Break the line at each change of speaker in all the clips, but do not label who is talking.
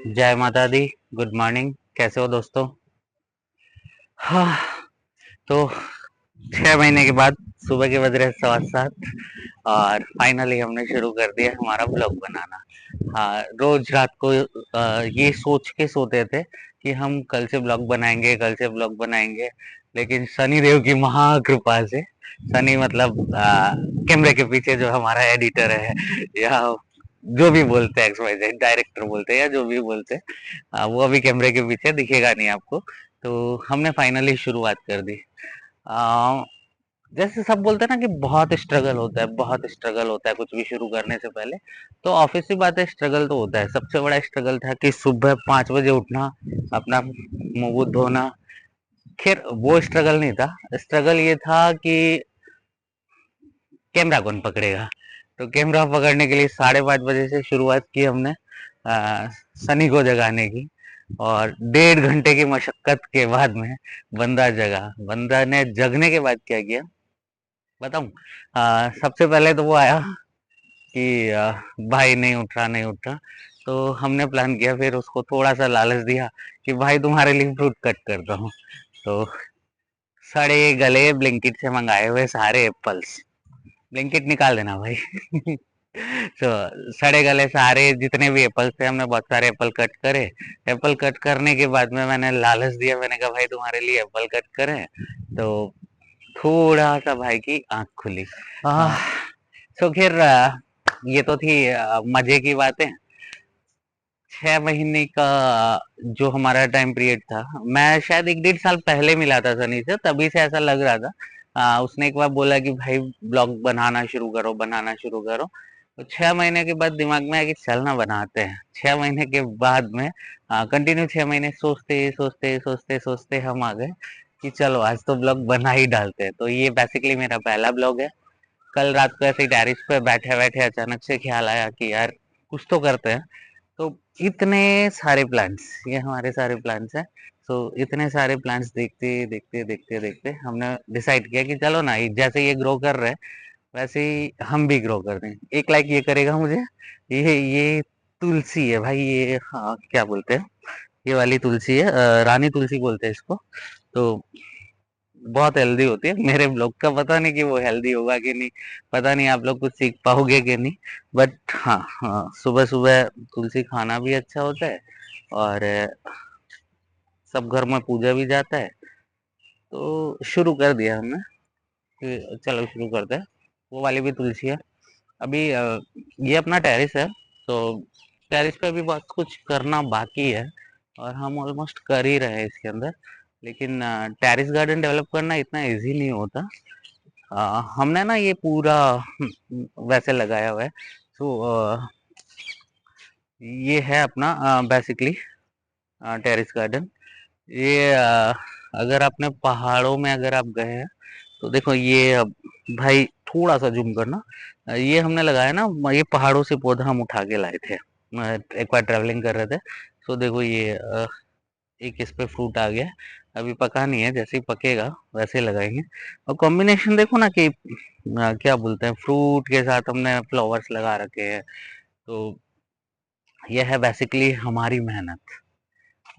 जय माता दी। Good morning. कैसे हो दोस्तों? हाँ, तो 6 महीने के बाद सुबह के बज रहे 7:15 और फाइनली हमने शुरू कर दिया हमारा ब्लॉग बनाना। हाँ, रोज रात को ये सोच के सोते थे कि हम कल से ब्लॉग बनाएंगे, कल से ब्लॉग बनाएंगे, लेकिन शनि देव की महाकृपा से, शनि मतलब कैमरे के पीछे जो हमारा एडिटर है या जो भी बोलते हैं, एक्स वाई जेड डायरेक्टर बोलते हैं या जो भी बोलते हैं, वो अभी कैमरे के पीछे दिखेगा नहीं आपको। तो हमने फाइनली शुरुआत कर दी। अ, जैसे सब बोलते हैं ना कि बहुत स्ट्रगल होता है, बहुत स्ट्रगल होता है कुछ भी शुरू करने से पहले। तो ऑब्वियस सी बात है, स्ट्रगल तो होता है। सबसे बड़ा स्ट्रगल था कि सुबह 5 बजे उठना, अपना मुंह वूह धोना। खैर वो स्ट्रगल नहीं था, स्ट्रगल ये था कि कैमरा कौन पकड़ेगा। तो कैमरा पकड़ने के लिए 5:30 बजे से शुरुआत की हमने सनी को जगाने की। और 1.5 घंटे की मशक्कत के बाद में बंदा जगा। बंदा ने जगने के बाद क्या किया बताऊं? सबसे पहले तो वो आया कि भाई नहीं उठ रहा, नहीं उठ रहा। तो हमने प्लान किया, फिर उसको थोड़ा सा लालच दिया कि भाई तुम्हारे लिए फ्रूट कट करता हूँ। तो सड़े गले ब्लिंकिट से मंगाए हुए सारे एप्पल्स, ब्लिंकिट निकाल देना भाई। तो सड़े गले सारे जितने भी एप्पल थे, हमने बहुत सारे एप्पल कट करे। एप्पल कट करने के बाद में मैंने लालच दिया, मैंने कहा भाई तुम्हारे लिए एप्पल कट करें। तो थोड़ा सा भाई की आंख खुली। आह, तो खैर ये तो थी मजे की बातें। 6 महीने का जो हमारा टाइम पीरियड था, मैं शायद 1 डेढ़ साल पहले मिला था सनी से, तभी से ऐसा लग रहा था। उसने एक बार बोला कि भाई ब्लॉग बनाना शुरू करो, बनाना शुरू करो। तो 6 महीने के बाद दिमाग में आया कि चल ना बनाते हैं। 6 महीने के बाद में कंटिन्यू 6 महीने सोचते सोचते सोचते सोचते हम आ गए कि चलो आज तो ब्लॉग बना ही डालते हैं। तो ये बेसिकली मेरा पहला ब्लॉग है। कल रात को ऐसे ही टेरेस पे बैठे बैठे अचानक से ख्याल आया कि यार कुछ तो करते हैं। तो इतने सारे प्लान्स, ये हमारे सारे प्लान्स हैं। तो इतने सारे प्लान्स देखते देखते देखते देखते हमने डिसाइड किया कि चलो ना, जैसे ये ग्रो कर रहे हैं वैसे ही हम भी ग्रो कर दें। एक लाइक ये करेगा मुझे। ये तुलसी है भाई, ये हाँ क्या बोलते हैं, ये वाली तुलसी है, रानी तुलसी बोलते हैं इसको। तो बहुत हेल्दी होती है। मेरे ब्लॉग का पता नहीं कि वो हेल्दी होगा कि नहीं, पता नहीं आप लोग कुछ सीख पाओगे कि नहीं। बट हाँ हाँ, सुबह सुबह तुलसी खाना भी अच्छा होता है। और सब घर में पूजा भी जाता है। तो शुरू कर दिया हमने कि चलो शुरू करते हैं। वो वाली भी तुलसी है। अभी ये अपना टेरिस है। तो टेरिस पे अभी बहुत कुछ करना बाकी है और हम ऑलमोस्ट कर ही रहे हैं इसके अंदर। लेकिन टेरिस गार्डन डेवलप करना इतना इजी नहीं होता। हमने ना ये पूरा वैसे लगाया हुआ है। तो ये है अपना बेसिकली टेरिस गार्डन। ये अगर आपने पहाड़ों में अगर आप गए हैं तो देखो ये भाई थोड़ा सा जूम करना। ये हमने लगाया ना, ये पहाड़ों से पौधा हम उठा के लाए थे। एक बार ट्रैवलिंग कर रहे थे। तो देखो ये एक इस पे फ्रूट आ गया। अभी पका नहीं है, जैसे ही पकेगा वैसे लगाएंगे। और कॉम्बिनेशन देखो ना कि क्या बोलते हैं, फ्रूट के साथ हमने फ्लावर्स लगा रखे हैं। तो यह है बेसिकली हमारी मेहनत।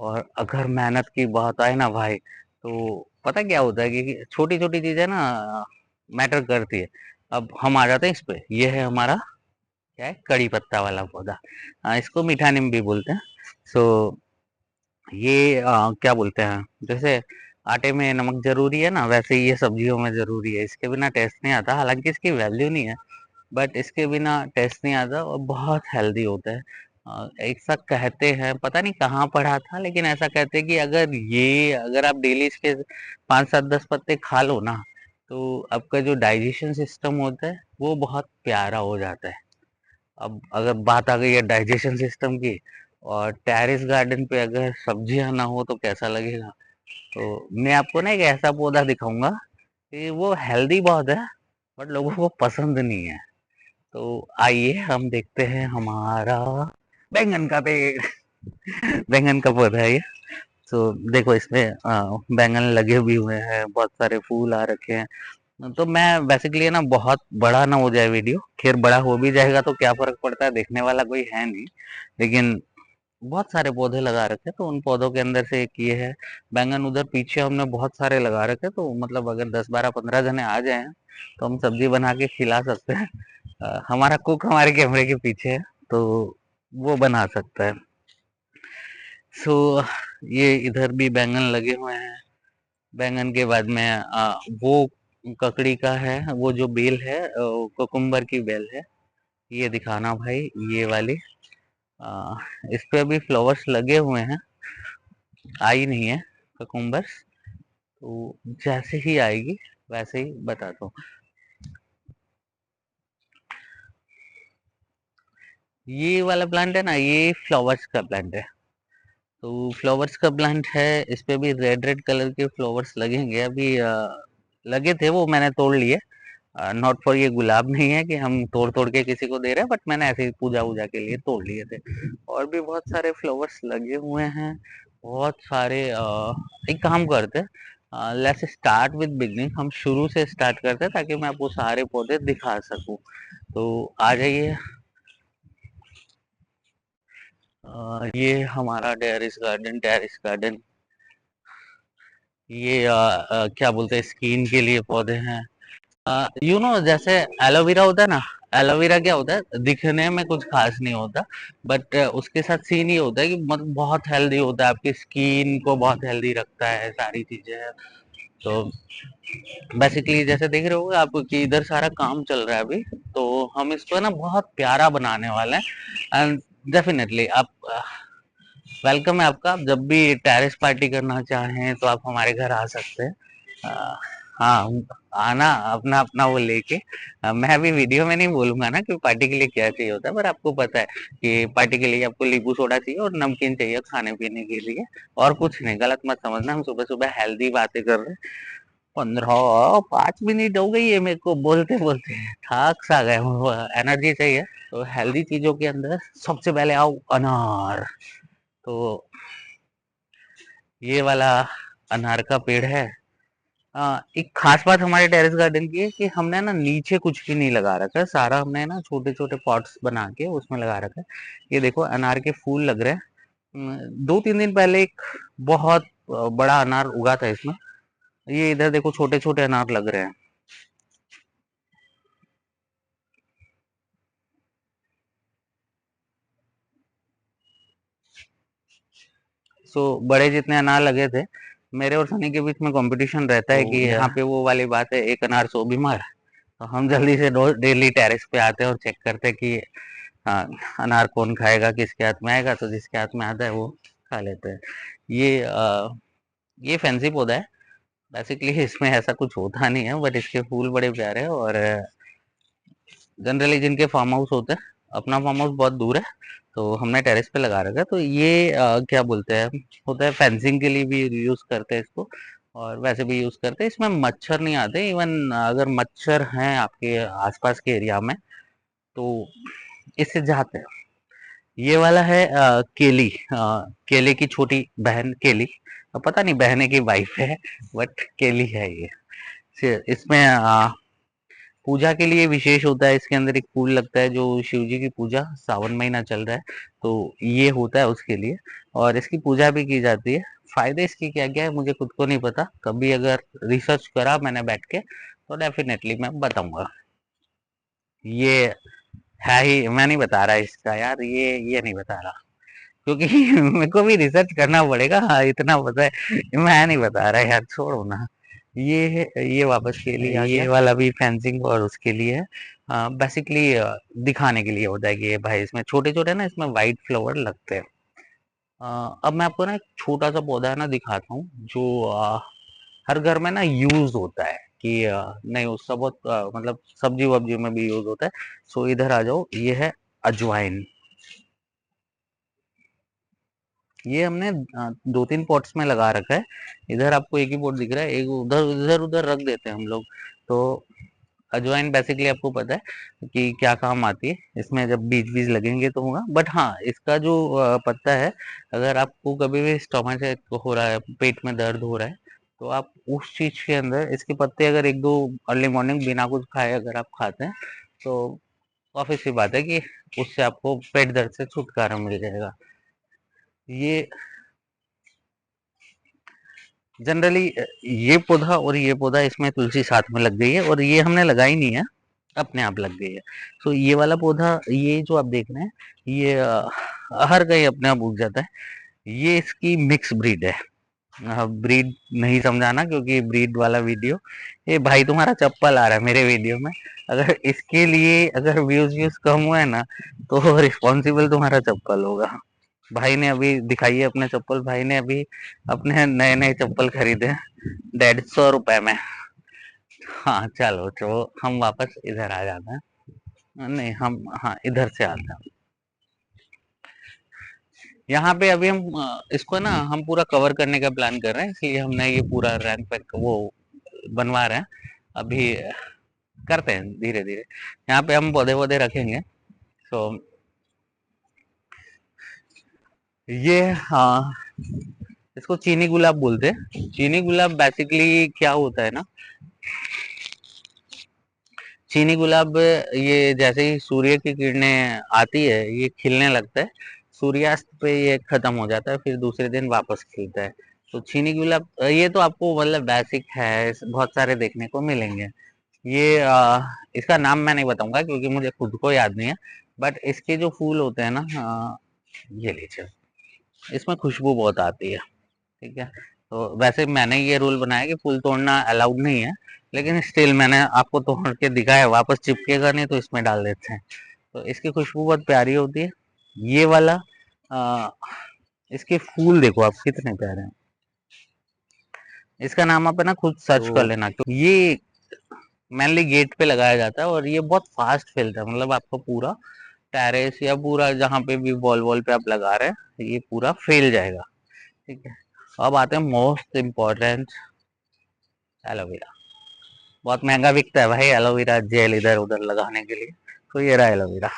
और अगर मेहनत की बात आए ना भाई, तो पता क्या होता है कि छोटी छोटी चीजें ना मैटर करती है। अब हम आ जाते हैं इस पे। ये है हमारा क्या है, कड़ी पत्ता वाला पौधा। इसको मीठा नीम भी बोलते हैं। सो ये क्या बोलते हैं, जैसे आटे में नमक जरूरी है ना, वैसे ही ये सब्जियों में जरूरी है। इसके बिना टेस्ट नहीं आता। हालांकि इसकी वैल्यू नहीं है, बट इसके बिना टेस्ट नहीं आता और बहुत हेल्दी होता है। ऐसा कहते हैं, पता नहीं कहाँ पढ़ा था, लेकिन ऐसा कहते हैं कि अगर आप डेली इसके 5 7 10 पत्ते खा लो ना, तो आपका जो डाइजेशन सिस्टम होता है वो बहुत प्यारा हो जाता है। अब अगर बात आ गई है डाइजेशन सिस्टम की, और टेरेस गार्डन पे अगर सब्जियां ना हो तो कैसा लगेगा। तो मैं आपको ना एक ऐसा पौधा दिखाऊंगा कि वो हेल्दी बहुत है, बट लोगों को पसंद नहीं है। तो आइए हम देखते हैं हमारा बैंगन का पेड़। बैंगन का पौधा है ये। तो देखो इसमें बैंगन लगे भी हुए हैं, बहुत सारे फूल आ रखे हैं। तो मैं बेसिकली है ना, बहुत बड़ा ना हो जाए वीडियो। खैर बड़ा हो भी जाएगा तो क्या फर्क पड़ता है, देखने वाला कोई है नहीं। लेकिन बहुत सारे पौधे लगा रखे हैं, तो उन पौधों के अंदर से एक ये है बैंगन। उधर पीछे हमने बहुत सारे लगा रखे हैं, तो मतलब अगर 10 12 15 जने आ जाए तो हम सब्जी बना के खिला सकते हैं। हमारा कुक हमारे कैमरे के पीछे है, तो वो बना सकता है। सो ये इधर भी बैंगन लगे हुए हैं। बैंगन के बाद में वो ककड़ी का है, वो जो बेल है कुकुम्बर की बेल है, ये दिखाना भाई, ये वाली। आ, इस पे अभी फ्लावर्स लगे हुए हैं, आई नहीं है ककुम्बर्स, तो जैसे ही आएगी वैसे ही बताता हूँ। ये वाला प्लांट है ना, ये फ्लावर्स का प्लांट है। तो फ्लावर्स का प्लांट है, इस पे भी रेड रेड कलर के फ्लावर्स लगेंगे अभी। लगे थे वो मैंने तोड़ लिए। नॉट फॉर, ये गुलाब नहीं है कि हम तोड़ तोड़ के किसी को दे रहे हैं, बट मैंने ऐसे ही पूजा वूजा के लिए तोड़ लिए थे। और भी बहुत सारे फ्लावर्स लगे हुए हैं, बहुत सारे। एक काम करते, लेट्स स्टार्ट विद बिगनिंग, हम शुरू से स्टार्ट करते हैं ताकि मैं आपको सारे पौधे दिखा सकूं। तो आ जाइए। ये हमारा टेरिस गार्डन। ये क्या बोलते हैं, स्किन के लिए पौधे हैं। जैसे एलोवेरा होता है ना, एलोवेरा क्या होता है, दिखने में कुछ खास नहीं होता, बट उसके साथ सीन ये होता है कि मतलब बहुत हेल्दी होता है, आपकी स्किन को बहुत हेल्दी रखता है, सारी चीजें हैं। तो बेसिकली जैसे देख रहे हो आप कि इधर सारा काम चल रहा है अभी, तो हम इसको ना बहुत प्यारा बनाने वाले हैं। एंड डेफिनेटली आप वेलकम है आपका। आप जब भी टेरेस पार्टी करना चाहें तो आप हमारे घर आ सकते हैं। अ, हाँ, आना अपना अपना वो लेके। मैं अभी वीडियो में नहीं बोलूंगा ना कि पार्टी के लिए क्या चाहिए होता है, पर आपको पता है कि पार्टी के लिए आपको नींबू सोडा चाहिए और नमकीन चाहिए खाने पीने के लिए, और कुछ नहीं। गलत मत समझना, हम सुबह सुबह हेल्दी बातें कर रहे हैं। 15 5 मिनट हो गई है मेरे को बोलते बोलते, थक सा गए, एनर्जी चाहिए। तो हेल्दी चीजों के अंदर सबसे पहले आओ अनार। तो ये वाला अनार का पेड़ है। एक खास बात हमारे टेरेस गार्डन की है कि हमने ना नीचे कुछ भी नहीं लगा रखा है, सारा हमने ना छोटे छोटे पॉट्स बना के उसमें लगा रखा है। ये देखो अनार के फूल लग रहे हैं। 2 3 दिन पहले एक बहुत बड़ा अनार उगा था इसमें। ये इधर देखो छोटे छोटे अनार लग रहे हैं। बड़े जितने अनार लगे थे, मेरे और सनी के बीच में कंपटीशन रहता है कि यहाँ पे वो वाली बात है, एक अनार 100 बीमार। तो हम जल्दी से डेली टेरेस पे आते हैं और चेक करते हैं कि हाँ, अनार कौन खाएगा, किसके हाथ में आएगा, तो जिसके हाथ में आता है वो खा लेते हैं। ये ये फैंसी पौधा है। बेसिकली इसमें ऐसा कुछ होता नहीं है, बट इसके फूल बड़े प्यारे हैं। और जनरली जिनके फार्म हाउस होते हैं, अपना फार्म हाउस बहुत दूर है, तो हमने टेरेस पे लगा रखा है। तो ये क्या बोलते हैं, होता है फेंसिंग के लिए भी यूज करते हैं इसको, और वैसे भी यूज करते हैं। इसमें मच्छर नहीं आते, इवन अगर मच्छर हैं आपके आसपास के एरिया में तो इससे जाते हैं। ये वाला है केली, केले की छोटी बहन केली। पता नहीं बहन है कि वाइफ है, बट केली है ये। इसमें पूजा के लिए विशेष होता है, इसके अंदर एक फूल लगता है जो शिव जी की पूजा, सावन महीना चल रहा है तो ये होता है उसके लिए, और इसकी पूजा भी की जाती है। फायदे इसके क्या क्या है मुझे खुद को नहीं पता, कभी अगर रिसर्च करा मैंने बैठ के तो डेफिनेटली मैं बताऊंगा। ये है ही, मैं नहीं बता रहा इसका यार, ये नहीं बता रहा, क्योंकि मेरे को भी रिसर्च करना पड़ेगा। हाँ, इतना पता है, मैं नहीं बता रहा यार, छोड़ो ना। ये वापस के लिए आ गया। ये वाला भी फेंसिंग और उसके लिए है, बेसिकली दिखाने के लिए होता है कि ये भाई इसमें छोटे छोटे ना, इसमें वाइट फ्लावर लगते हैं। अब मैं आपको ना एक छोटा सा पौधा है ना दिखाता हूँ, जो हर घर में ना यूज होता है कि नहीं उसका बहुत मतलब सब्जी वब्जी में भी यूज होता है। सो इधर आ जाओ, ये है अजवाइन। ये हमने 2 3 पॉट्स में लगा रखा है। इधर आपको एक ही पॉट दिख रहा है, एक उधर इधर उधर रख देते हैं हम लोग। तो अजवाइन बेसिकली आपको पता है कि क्या काम आती है, इसमें जब बीज बीज लगेंगे तो होगा। बट हाँ, इसका जो पत्ता है, अगर आपको कभी भी स्टमक से हो रहा है, पेट में दर्द हो रहा है, तो आप उस चीज के अंदर इसके पत्ते अगर 1 2 अर्ली मॉर्निंग बिना कुछ खाए अगर आप खाते हैं, तो काफी सी बात है कि उससे आपको पेट दर्द से छुटकारा मिल जाएगा। ये जनरली ये पौधा और ये पौधा, इसमें तुलसी साथ में लग गई है और ये हमने लगाई नहीं है, अपने आप लग गई है। तो ये वाला पौधा, ये जो आप देख रहे हैं, ये हर कहीं अपने आप उग जाता है। ये इसकी मिक्स ब्रीड है। ब्रीड नहीं समझाना, क्योंकि ब्रीड वाला वीडियो, ये भाई तुम्हारा चप्पल आ रहा है मेरे वीडियो में, अगर इसके लिए अगर व्यूज कम हुए ना, तो रिस्पॉन्सिबल तुम्हारा चप्पल होगा। भाई ने अभी दिखाई है अपने चप्पल, भाई ने अभी अपने नए नए चप्पल खरीदे हैं 150 रुपए में। हाँ चलो, तो हम वापस इधर आ जाते हैं। नहीं, हम हाँ इधर से आते हैं। यहाँ पे अभी हम इसको ना हम पूरा कवर करने का प्लान कर रहे हैं, इसलिए हमने ये पूरा रैंक पे वो बनवा रहे हैं। अभी करते हैं धीरे धीरे। यहाँ पे हम पौधे वौधे रखेंगे। तो ये, हाँ, इसको चीनी गुलाब बोलते हैं। चीनी गुलाब बेसिकली क्या होता है ना, चीनी गुलाब ये जैसे ही सूर्य की किरणें आती है, ये खिलने लगता है। सूर्यास्त पे ये खत्म हो जाता है, फिर दूसरे दिन वापस खिलता है। तो चीनी गुलाब ये तो आपको मतलब बेसिक है, बहुत सारे देखने को मिलेंगे। ये इसका नाम मैं नहीं बताऊंगा, क्योंकि मुझे खुद को याद नहीं है। बट इसके जो फूल होते हैं ना, ये लीजिए, इसमें खुशबू बहुत आती है। ठीक है, तो वैसे मैंने ये रूल बनाया कि फूल तोड़ना अलाउड नहीं है, लेकिन स्टिल मैंने आपको तोड़ के दिखाया, वापस चिपकेगा नहीं तो इसमें डाल देते हैं। तो इसकी खुशबू बहुत प्यारी होती है। ये वाला आ, इसके फूल देखो आप कितने प्यारे हैं। इसका नाम आप है ना खुद सर्च कर लेना, क्योंकि ये मेनली गेट पे लगाया जाता है और ये बहुत फास्ट फैलता है। मतलब आपको पूरा टेरेस या पूरा जहाँ पे भी वॉल वॉल पे आप लगा रहे हैं, ये पूरा फैल जाएगा। ठीक है, अब आते हैं मोस्ट इम्पोर्टेंट, एलोवेरा। बहुत महंगा बिकता है भाई एलोवेरा जेल इधर उधर लगाने के लिए। तो ये रहा एलोवेरा।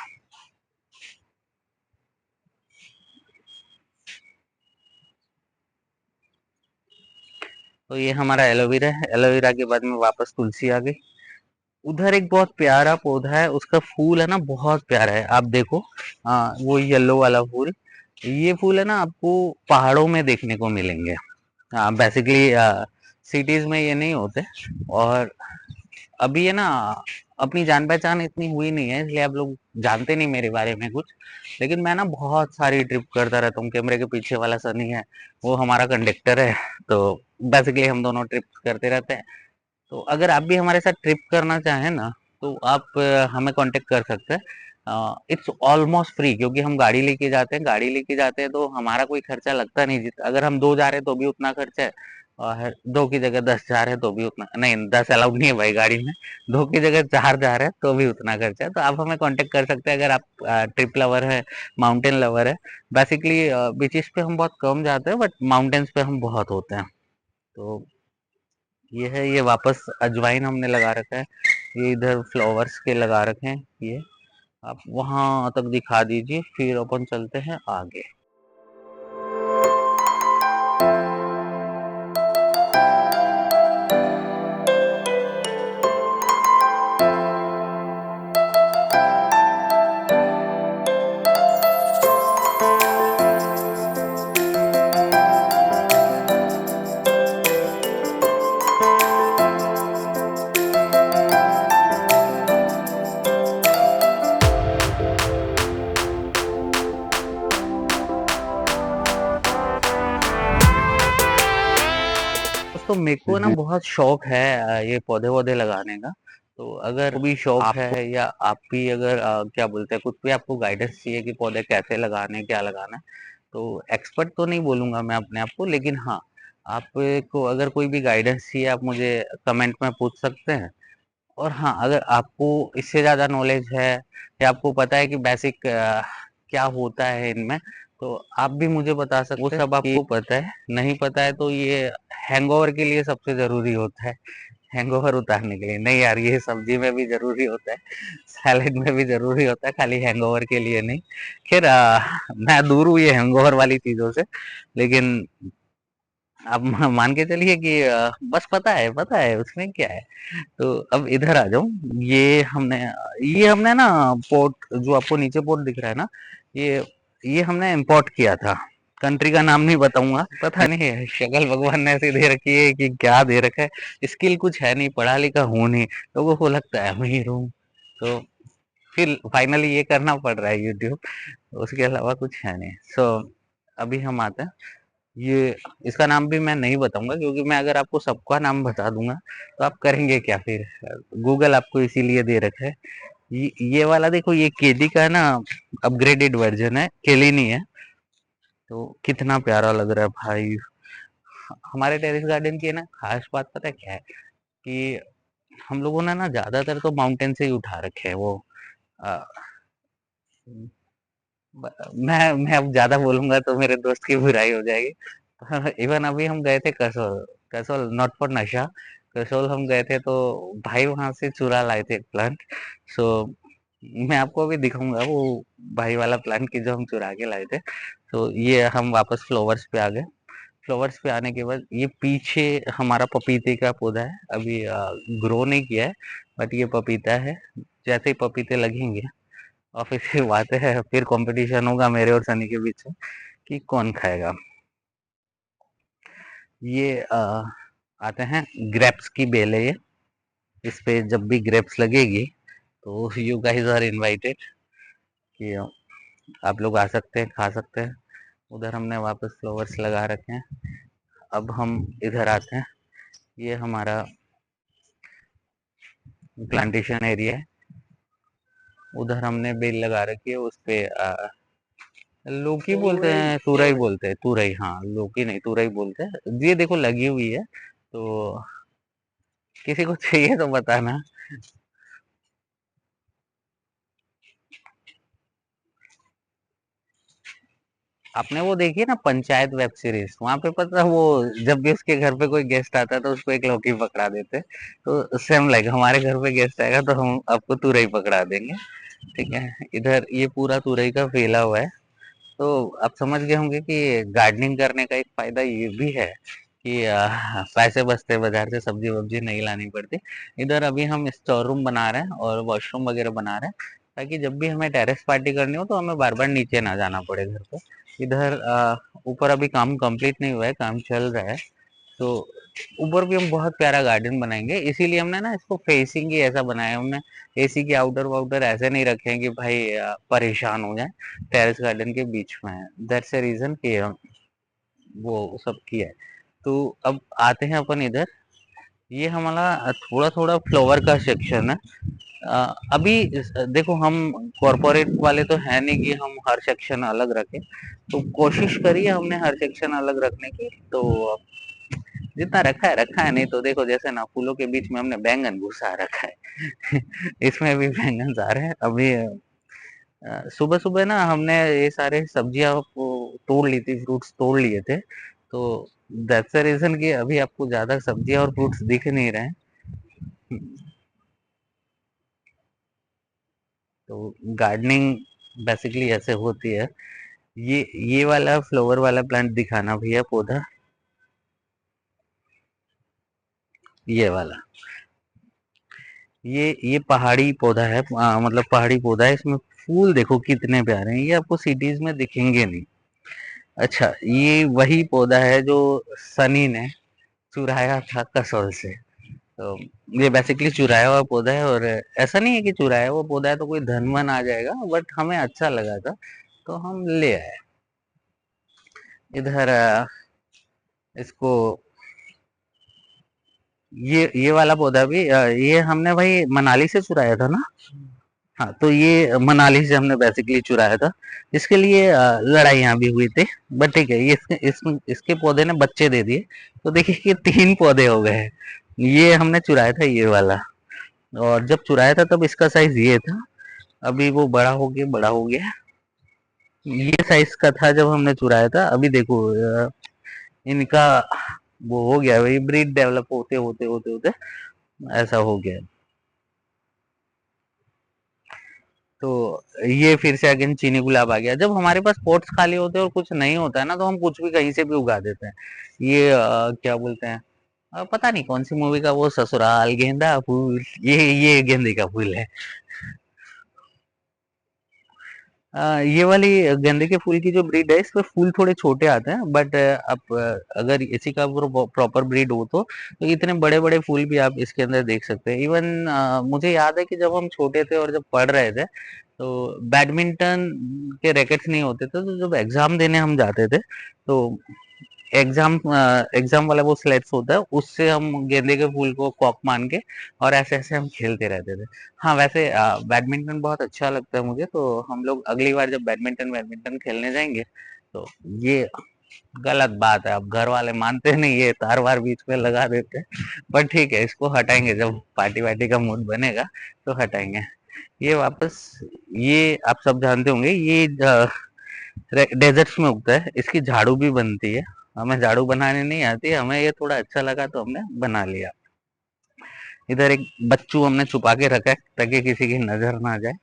तो ये हमारा एलोवेरा है। एलोवेरा के बाद में वापस तुलसी आ गई। उधर एक बहुत प्यारा पौधा है, उसका फूल है ना बहुत प्यारा है, आप देखो। वो येलो वाला फूल, ये फूल है ना आपको पहाड़ों में देखने को मिलेंगे। बेसिकली सिटीज में ये नहीं होते। और अभी है ना, अपनी जान पहचान इतनी हुई नहीं है, इसलिए आप लोग जानते नहीं मेरे बारे में कुछ। लेकिन मैं ना बहुत सारी ट्रिप करता रहता हूँ। कैमरे के पीछे वाला सनी है, वो हमारा कंडक्टर है। तो बेसिकली हम दोनों ट्रिप करते रहते हैं। तो अगर आप भी हमारे साथ ट्रिप करना चाहें ना, तो आप हमें कांटेक्ट कर सकते हैं। इट्स ऑलमोस्ट फ्री, क्योंकि हम गाड़ी लेके जाते हैं। गाड़ी लेके जाते हैं तो हमारा कोई खर्चा लगता नहीं। अगर हम 2 जा रहे हैं तो भी उतना खर्चा है, और 2 की जगह 10 जा रहे हैं तो भी उतना नहीं, 10 अलाउड नहीं है भाई गाड़ी में। 2 की जगह 4 जा रहे हैं तो भी उतना खर्चा है। तो आप हमें कांटेक्ट कर सकते हैं, अगर आप ट्रिप लवर है, माउंटेन लवर है। बेसिकली बीचेस पे हम बहुत कम जाते हैं, बट माउंटेन्स पे हम बहुत होते हैं। तो ये है, ये वापस अजवाइन हमने लगा रखा है। ये इधर फ्लावर्स के लगा रखे हैं। ये आप वहां तक दिखा दीजिए, फिर अपन चलते हैं आगे। दोस्तों मेरे को ना बहुत शौक है ये पौधे वौधे लगाने का। तो अगर भी शौक है, या आप भी अगर क्या बोलते हैं, कुछ भी आपको गाइडेंस चाहिए कि पौधे कैसे लगाने, क्या लगाना है, तो एक्सपर्ट तो नहीं बोलूंगा मैं अपने आप को, लेकिन हाँ, आपको अगर कोई भी गाइडेंस चाहिए, आप मुझे कमेंट में पूछ सकते हैं। और हाँ, अगर आपको इससे ज़्यादा नॉलेज है, या आपको पता है कि बेसिक क्या होता है इनमें, तो आप भी मुझे बता सकते हैं। वो सब आपको पता है, नहीं पता है तो ये हैंगओवर के लिए सबसे ज़रूरी होता है। हैंगओवर उतारने के लिए नहीं यार, ये सब्जी में भी ज़रूरी होता है, सैलेड में भी ज़रूरी होता है, खाली हैंगओवर के लिए नहीं। खैर मैं दूर हूँ ये हैंगओवर वाली चीज़ों से, लेकिन आप मान के चलिए कि बस पता है उसमें क्या है। तो अब इधर आ जाऊं। ये हमने ना पोर्ट, जो आपको नीचे पोर्ट दिख रहा है ना, ये ये हमने इंपोर्ट किया था कंट्री का नाम नहीं बताऊंगा, पता नहीं है शक्ल भगवान ने ऐसी दे रखी है कि क्या दे रखा है, स्किल कुछ है नहीं, पढ़ा लिखा हूँ नहीं, लोगों को लगता है अमीर हूँ, तो फिर फाइनली ये करना पड़ रहा है यूट्यूब, उसके अलावा कुछ है नहीं। सो अभी हम आते हैं, ये इसका नाम भी मैं नहीं बताऊंगा, क्योंकि मैं अगर आपको सबका नाम बता दूंगा तो आप करेंगे क्या फिर, गूगल आपको इसीलिए दे रखा है। ये वाला देखो, ये केडी का ना अपग्रेडेड वर्जन है, केली नहीं है, तो कितना प्यारा लग रहा है भाई। हमारे टेरेस गार्डन की है ना खास बात पता है क्या है, कि हम लोगों ने ना ज्यादातर तो माउंटेन से ही उठा रखे हैं वो। अ, मैं अब ज्यादा बोलूंगा तो मेरे दोस्त की बुराई हो जाएगी। इवन अभी हम गए थे कसोल, कसोल नॉट फॉर नशा, कसोल हम गए थे तो भाई वहां से चुरा लाए थे एक प्लांट। सो मैं आपको अभी दिखाऊंगा वो भाई वाला प्लांट की जो हम चुरा के लाए थे। तो ये हम वापस फ्लावर्स पे आ गए। फ्लावर्स पे आने के बाद ये पीछे हमारा पपीते का पौधा है, अभी ग्रो नहीं किया है, बट ये पपीता है। जैसे ही पपीते लगेंगे और फिर बात है, फिर कंपटीशन होगा मेरे और सनी के बीच में कि कौन खाएगा। ये आते हैं ग्रेप्स की बेल है ये, इस पे जब भी ग्रेप्स लगेगी तो यू गाइस आर इनवाइटेड कि आप लोग आ सकते हैं, खा सकते हैं। उधर हमने वापस फ्लावर्स लगा रखे हैं। अब हम इधर आते हैं, ये हमारा प्लांटेशन एरिया है, उधर हमने बेल लगा रखी है, उस पे लौकी बोलते हैं, तुरई बोलते हैं, तुरई, हाँ लौकी नहीं तुरई बोलते हैं। ये देखो लगी हुई है, तो किसी को चाहिए तो बताना। आपने वो देखी है ना पंचायत वेब सीरीज, वहां पे पता है वो जब भी उसके घर पे कोई गेस्ट आता है तो उसको एक लौकी पकड़ा देते, तो सेम लाइक हमारे घर पे गेस्ट आएगा तो हम आपको तुरई पकड़ा देंगे। ठीक है, इधर ये पूरा तुरई का फैला हुआ है। तो आप समझ गए होंगे कि गार्डनिंग करने का एक फायदा ये भी है कि पैसे बचते हैं, बाजार से सब्जी वब्जी नहीं लानी पड़ती। इधर अभी हम स्टोर रूम बना रहे हैं और वॉशरूम वगैरह बना रहे हैं, ताकि जब भी हमें टेरेस पार्टी करनी हो तो हमें बार बार नीचे ना जाना पड़े घर पे। इधर ऊपर अभी काम कंप्लीट नहीं हुआ है, काम चल रहा है। तो ऊपर भी हम बहुत प्यारा गार्डन बनाएंगे, इसीलिए हमने ना इसको फेसिंग ही ऐसा बनाया है हमने। एसी के आउटर वाउटर ऐसे नहीं रखे हैं कि भाई परेशान हो जाए, टेरेस गार्डन के बीच में है, दैट्स ए रीजन कि वो सब किया है। तो अब आते हैं अपन इधर, ये हमारा थोड़ा थोड़ा फ्लावर का सेक्शन है। अभी देखो हम कॉरपोरेट वाले तो है नहीं कि हम हर सेक्शन अलग रखें, तो कोशिश करिए हमने हर सेक्शन अलग रखने की, तो जितना रखा है, नहीं तो देखो जैसे ना फूलों के बीच में हमने बैंगन घुसा रखा है। इसमें भी बैंगन आ रहे हैं अभी। सुबह सुबह ना हमने ये सारे सब्जियां तोड़ ली थी, फ्रूट्स तोड़ लिए थे, तो दैट्स द रीजन कि अभी आपको ज्यादा सब्जियां और फ्रूट्स दिख नहीं रहे हैं। तो गार्डनिंग बेसिकली ऐसे होती है। ये वाला फ्लावर वाला प्लांट दिखाना भैया, पौधा ये वाला, ये पहाड़ी पौधा है, मतलब पहाड़ी पौधा है, इसमें फूल देखो कितने प्यारे हैं, ये आपको सिटीज में दिखेंगे नहीं। अच्छा, ये वही पौधा है जो सनी ने चुराया था कसौल से। तो ये बेसिकली चुराया हुआ पौधा है, और ऐसा नहीं है कि चुराया हुआ पौधा है तो कोई धन वन आ जाएगा, बट हमें अच्छा लगा था तो हम ले आए। इधर इसको, ये वाला पौधा भी ये हमने भाई मनाली से चुराया था ना। हाँ, तो ये मनाली से हमने बेसिकली चुराया था, इसके लिए लड़ाइयाँ भी हुई थी, बट ठीक है, ये इसके पौधे ने बच्चे दे दिए, तो देखिए कि 3 पौधे हो गए हैं। ये हमने चुराया था ये वाला, और जब चुराया था तब इसका साइज ये था, अभी वो बड़ा हो गया, ये साइज का था जब हमने चुराया था। अभी देखो इनका वो हो गया, वही ब्रीड डेवलप होते होते होते होते ऐसा हो गया। तो ये फिर से अगेन चीनी गुलाब आ गया। जब हमारे पास पॉट्स खाली होते हैं और कुछ नहीं होता है ना, तो हम कुछ भी कहीं से भी उगा देते हैं। ये क्या बोलते हैं, पता नहीं कौन सी मूवी का वो ससुराल गेंदा फूल, ये गेंदे का फूल है। ये वाली गेंदे के फूल की जो ब्रीड है इसमें फूल थोड़े छोटे आते हैं, बट आप अगर इसी का प्रॉपर ब्रीड हो तो इतने बड़े बड़े फूल भी आप इसके अंदर देख सकते हैं। इवन मुझे याद है कि जब हम छोटे थे और जब पढ़ रहे थे तो बैडमिंटन के रैकेट्स नहीं होते थे, तो जब एग्जाम देने हम जाते थे तो एग्जाम एग्जाम वाला वो स्लेट्स होता है, उससे हम गेंदे के फूल को कॉक मान के और ऐसे ऐसे हम खेलते रहते थे। हाँ वैसे बैडमिंटन बहुत अच्छा लगता है मुझे, तो हम लोग अगली बार जब बैडमिंटन बैडमिंटन खेलने जाएंगे तो ये गलत बात है, अब घर वाले मानते नहीं, ये तार वार बीच में लगा देते हैं, पर ठीक है इसको हटाएंगे, जब पार्टी वार्टी का मूड बनेगा तो हटाएंगे। ये वापस, ये आप सब जानते होंगे, ये डेजर्ट्स में उगता है, इसकी झाड़ू भी बनती है। हमें झाड़ू बनाने नहीं आती, हमें ये थोड़ा अच्छा लगा तो हमने बना लिया। इधर एक बच्चू हमने छुपा के रखा है ताकि किसी की नजर ना जाए,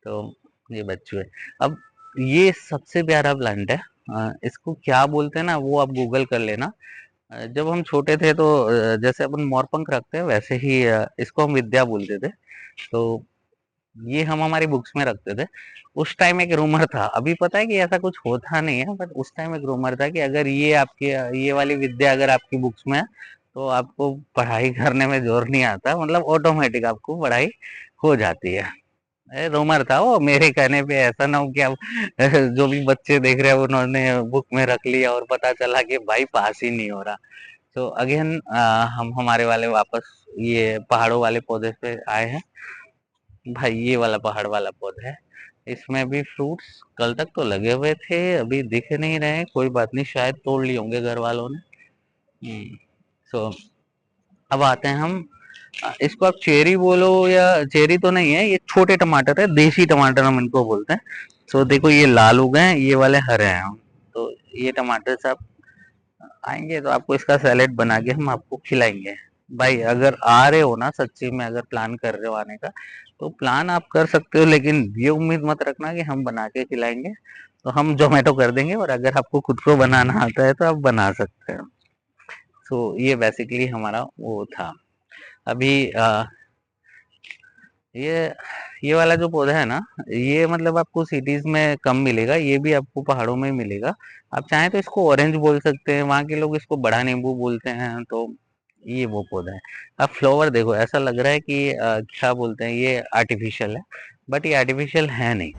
तो ये बच्चू है। अब ये सबसे प्यारा प्लांट है, इसको क्या बोलते हैं ना वो आप गूगल कर लेना। जब हम छोटे थे तो जैसे अपन मोरपंख रखते हैं वैसे ही इसको हम विद्या बोलते थे, तो ये हम हमारी बुक्स में रखते थे। उस टाइम एक रूमर था, अभी पता है कि ऐसा कुछ होता नहीं है, बट उस टाइम एक रूमर था कि अगर ये आपके ये वाली विद्या अगर आपकी बुक्स में है तो आपको पढ़ाई करने में जोर नहीं आता, मतलब ऑटोमेटिक आपको पढ़ाई हो जाती है। रूमर था वो, मेरे कहने पे ऐसा ना हो कि अब जो भी बच्चे देख रहे हैं उन्होंने बुक में रख लिया और पता चला कि भाई पास ही नहीं हो रहा। तो अगेन हम हमारे वाले वापस ये पहाड़ों वाले पौधे पे आए हैं। भाई ये वाला पहाड़ वाला पौधा है, इसमें भी फ्रूट्स कल तक तो लगे हुए थे, अभी दिख नहीं रहे, कोई बात नहीं, शायद तोड़ लिए होंगे घर वालों ने। सो अब आते हैं हम, इसको आप चेरी बोलो या चेरी तो नहीं है, ये छोटे टमाटर है, देसी टमाटर हम इनको बोलते हैं। तो देखो ये लाल हो गए हैं, ये वाले हरे हैं, तो ये टमाटर से आप आएंगे तो आपको इसका सैलेड बना के हम आपको खिलाएंगे। भाई अगर आ रहे हो ना, सच्ची में अगर प्लान कर रहे हो आने का तो प्लान आप कर सकते हो, लेकिन ये उम्मीद मत रखना कि हम बना के खिलाएंगे, तो हम जोमेटो कर देंगे, और अगर आपको खुद को बनाना आता है तो आप बना सकते हैं। तो ये बेसिकली हमारा वो था। अभी ये ये वाला जो पौधा है ना, ये मतलब आपको सिटीज में कम मिलेगा, ये भी आपको पहाड़ों में मिलेगा। आप चाहें तो इसको ऑरेंज बोल सकते हैं, वहाँ के लोग इसको बड़ा नींबू बोलते हैं, तो ये वो पौधा है। अब फ्लावर देखो, ऐसा लग रहा है कि क्या बोलते हैं, ये आर्टिफिशियल है, बट ये आर्टिफिशियल है नहीं।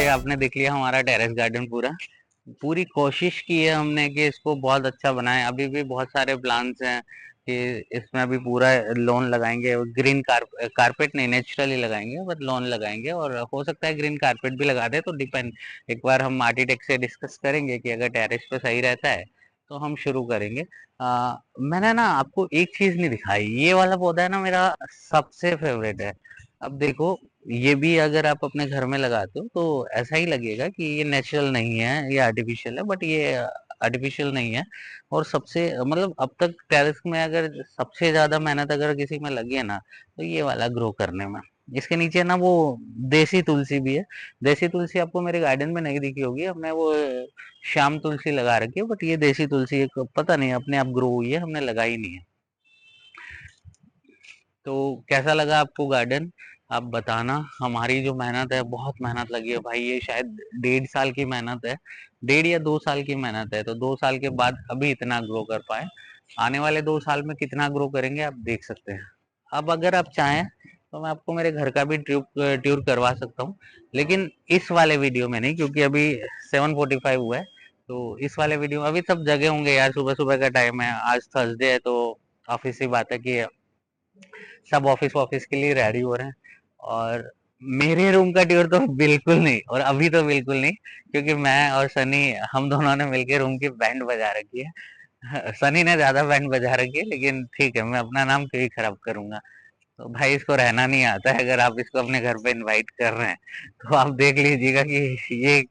आपने देख लिया हमारा टेरेस गार्डन पूरा। पूरी कोशिश की है हमने कि इसको बहुत अच्छा बनाएं। अभी भी बहुत सारे प्लान्स हैं कि इसमें अभी पूरा लॉन लगाएंगे। ग्रीन कारपेट नहीं, नेचुरली लगाएंगे, बट लॉन लगाएंगे। और हो सकता है ग्रीन कारपेट भी लगा दे, तो डिपेंड, एक बार हम आर्किटेक्ट से डिस्कस करेंगे कि अगर टेरेस पे सही रहता है तो हम शुरू करेंगे। मैंने ना आपको एक चीज नहीं दिखाई, ये वाला पौधा है ना मेरा सबसे फेवरेट है। अब देखो, ये भी अगर आप अपने घर में लगाते हो तो ऐसा ही लगेगा कि ये नेचुरल नहीं है, ये आर्टिफिशियल है, बट ये आर्टिफिशियल नहीं है। और सबसे मतलब अब तक टेरेस में अगर सबसे ज्यादा मेहनत अगर किसी में लगी है ना, तो ये वाला ग्रो करने में। इसके नीचे ना वो देसी तुलसी भी है। देसी तुलसी आपको मेरे गार्डन में नहीं दिखी होगी, हमने वो श्याम तुलसी लगा रखी है, बट ये देसी तुलसी एक पता नहीं अपने आप ग्रो हुई है, हमने लगाई नहीं है। तो कैसा लगा आपको गार्डन, आप बताना। हमारी जो मेहनत है, बहुत मेहनत लगी है भाई, ये शायद 1.5 साल की मेहनत है, 1.5 या 2 साल की मेहनत है। तो 2 साल के बाद अभी इतना ग्रो कर पाए, आने वाले 2 साल में कितना ग्रो करेंगे आप देख सकते हैं। अब अगर आप चाहें तो मैं आपको मेरे घर का भी टूर करवा सकता हूँ, लेकिन इस वाले वीडियो में नहीं, क्योंकि अभी 7:45 हुआ है। तो इस वाले वीडियो में अभी सब जगह होंगे यार, सुबह सुबह का टाइम है, आज थर्सडे है, तो ऑफिस की बात है कि सब ऑफिस ऑफिस के लिए रेडी हो रहे हैं। और मेरे रूम का टूर तो बिल्कुल नहीं, और अभी तो बिल्कुल नहीं, क्योंकि मैं और सनी, हम दोनों ने मिलकर रूम की बैंड बजा रखी है। सनी ने ज्यादा बैंड बजा रखी है, लेकिन ठीक है, मैं अपना नाम क्यों ही खराब करूंगा। तो भाई इसको रहना नहीं आता है, अगर आप इसको अपने घर पे इनवाइट कर रहे हैं तो आप देख लीजिएगा कि ये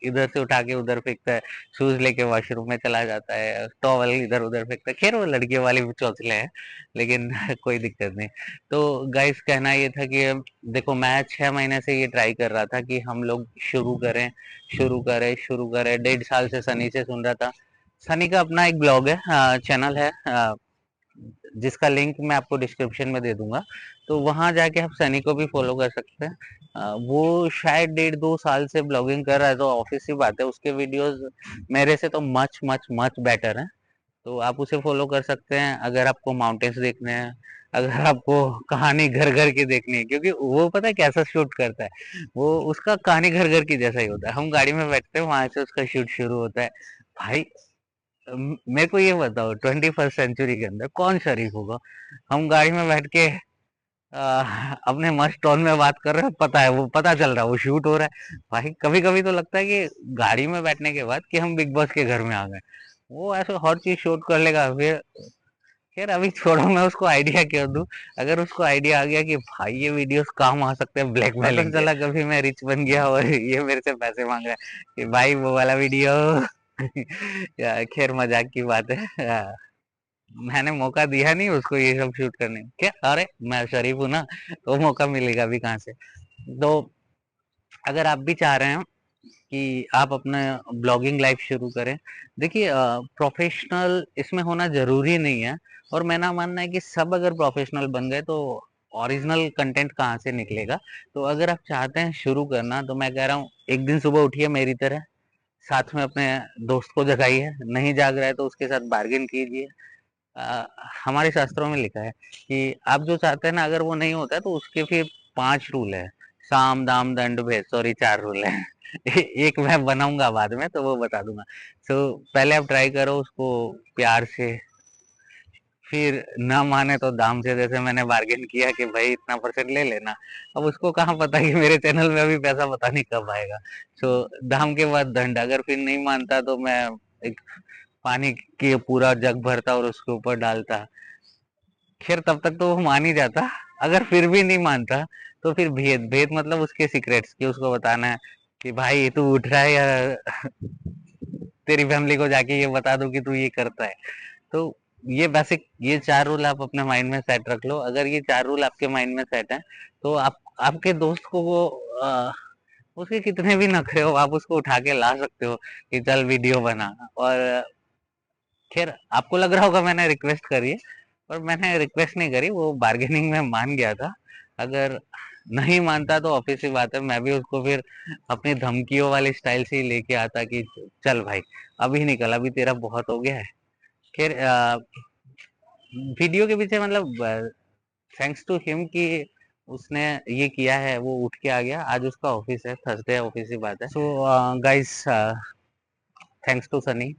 इधर से उठा के उधर फेंकता है, शूज लेके वॉशरूम में चला जाता है, टॉवल इधर उधर फेंकता है। खैर वो लड़कियों वाली चौचले हैं, लेकिन कोई दिक्कत नहीं। तो गाइस कहना ये था कि देखो, मैं 6 महीने से ये ट्राई कर रहा था कि हम लोग शुरू करें, शुरू करें, शुरू करें। 1.5 साल से सनी से सुन रहा था। सनी का अपना एक ब्लॉग है, चैनल है, जिसका लिंक मैं आपको डिस्क्रिप्शन में दे दूंगा। तो वहां जाके आप सनी को भी फॉलो कर सकते हैं। वो शायद 1.5 2 साल से ब्लॉगिंग कर रहा है, तो ऑफिस की बात है, उसके वीडियोस मेरे से तो मच मच मच बेटर हैं। तो आप उसे फॉलो कर सकते हैं अगर आपको माउंटेन्स देखने हैं, अगर आपको कहानी घर घर की देखनी है, क्योंकि वो पता है कैसा शूट करता है, वो उसका कहानी घर घर की जैसा ही होता है। हम गाड़ी में बैठते हैं, वहां से उसका शूट शुरू होता है। भाई मेरे को ये बताओ, 21st सेंचुरी के अंदर कौन शरीफ होगा? हम गाड़ी में बैठ के अपने मस्त टोन में बात कर रहे हैं, पता है, वो पता चल रहा है वो शूट हो रहा है। भाई कभी कभी तो लगता है कि गाड़ी में बैठने के बाद कि हम बिग बॉस के घर में आ गए। वो ऐसे हर चीज शूट कर लेगा फिर। खैर अभी छोड़ो, मैं उसको आइडिया क्यों दूं? अगर उसको आइडिया आ गया कि भाई ये वीडियोस काम आ सकते हैं ब्लैकमेलिंग के, चला कभी मैं रिच बन गया और ये मेरे से पैसे मांग रहा है कि भाई वो वाला वीडियो। या खैर मजाक की बात है। मैंने मौका दिया नहीं उसको ये सब शूट करने का। क्या, अरे मैं शरीफ हूं ना, तो मौका मिलेगा भी कहाँ से? तो अगर आप भी चाह रहे हैं कि आप अपना ब्लॉगिंग लाइफ शुरू करें, देखिए प्रोफेशनल इसमें होना जरूरी नहीं है। और मेरा मानना है कि सब अगर प्रोफेशनल बन गए तो ओरिजिनल कंटेंट कहाँ से निकलेगा? तो अगर आप चाहते हैं शुरू करना, तो मैं कह रहा हूँ एक दिन सुबह उठिए मेरी तरह, साथ में अपने दोस्त को जगाइए, नहीं जाग रहा है तो उसके साथ बार्गेन कीजिए। अ, हमारे शास्त्रों में लिखा है कि आप जो चाहते हैं ना, अगर वो नहीं होता है तो उसके फिर 5 रूल है। साम दाम दंड भेद, सॉरी 4 रूल है। एक मैं बनाऊंगा बाद में, तो वो बता दूंगा। तो पहले आप ट्राई करो उसको प्यार से, फिर ना माने तो दाम से, जैसे मैंने बार्गेन किया कि भाई इतना परसेंट ले लेना। अब उसको कहाँ पता कि मेरे चैनल में अभी पैसा पता नहीं कब आएगा। तो दाम के बाद दंड, अगर फिर नहीं मानता तो मैं एक पानी के पूरा जग भरता और उसके ऊपर डालता। खैर तब तक तो वो मान ही जाता। अगर फिर भी नहीं मानता तो फिर भेद, भेद मतलब उसके सीक्रेट्स की उसको बताना है कि भाई तू उठ रहा है या तेरी फैमिली को जाके ये बता दो कि तू ये करता है। तो ये बेसिक, ये 4 रूल आप अपने माइंड में सेट रख लो। अगर ये 4 रूल आपके माइंड में सेट है, तो आप आपके दोस्त को वो उसके कितने भी नखरे हो, आप उसको उठा के ला सकते हो कि चल वीडियो बना। और खैर आपको लग रहा होगा मैंने रिक्वेस्ट करी है, पर मैंने रिक्वेस्ट नहीं करी, वो बार्गेनिंग में मान गया था। अगर नहीं मानता तो ऑफिस की बात है, मैं भी उसको फिर अपनी धमकियों वाली स्टाइल से ही लेके आता कि चल भाई अभी निकल, अभी तेरा बहुत हो गया है। खैर वीडियो के पीछे मतलब थैंक्स टू हिम कि उसने ये किया है, वो उठ के आ गया। आज उसका ऑफिस है, थर्सडे ऑफिस की बात है। So guys, thanks to Sunny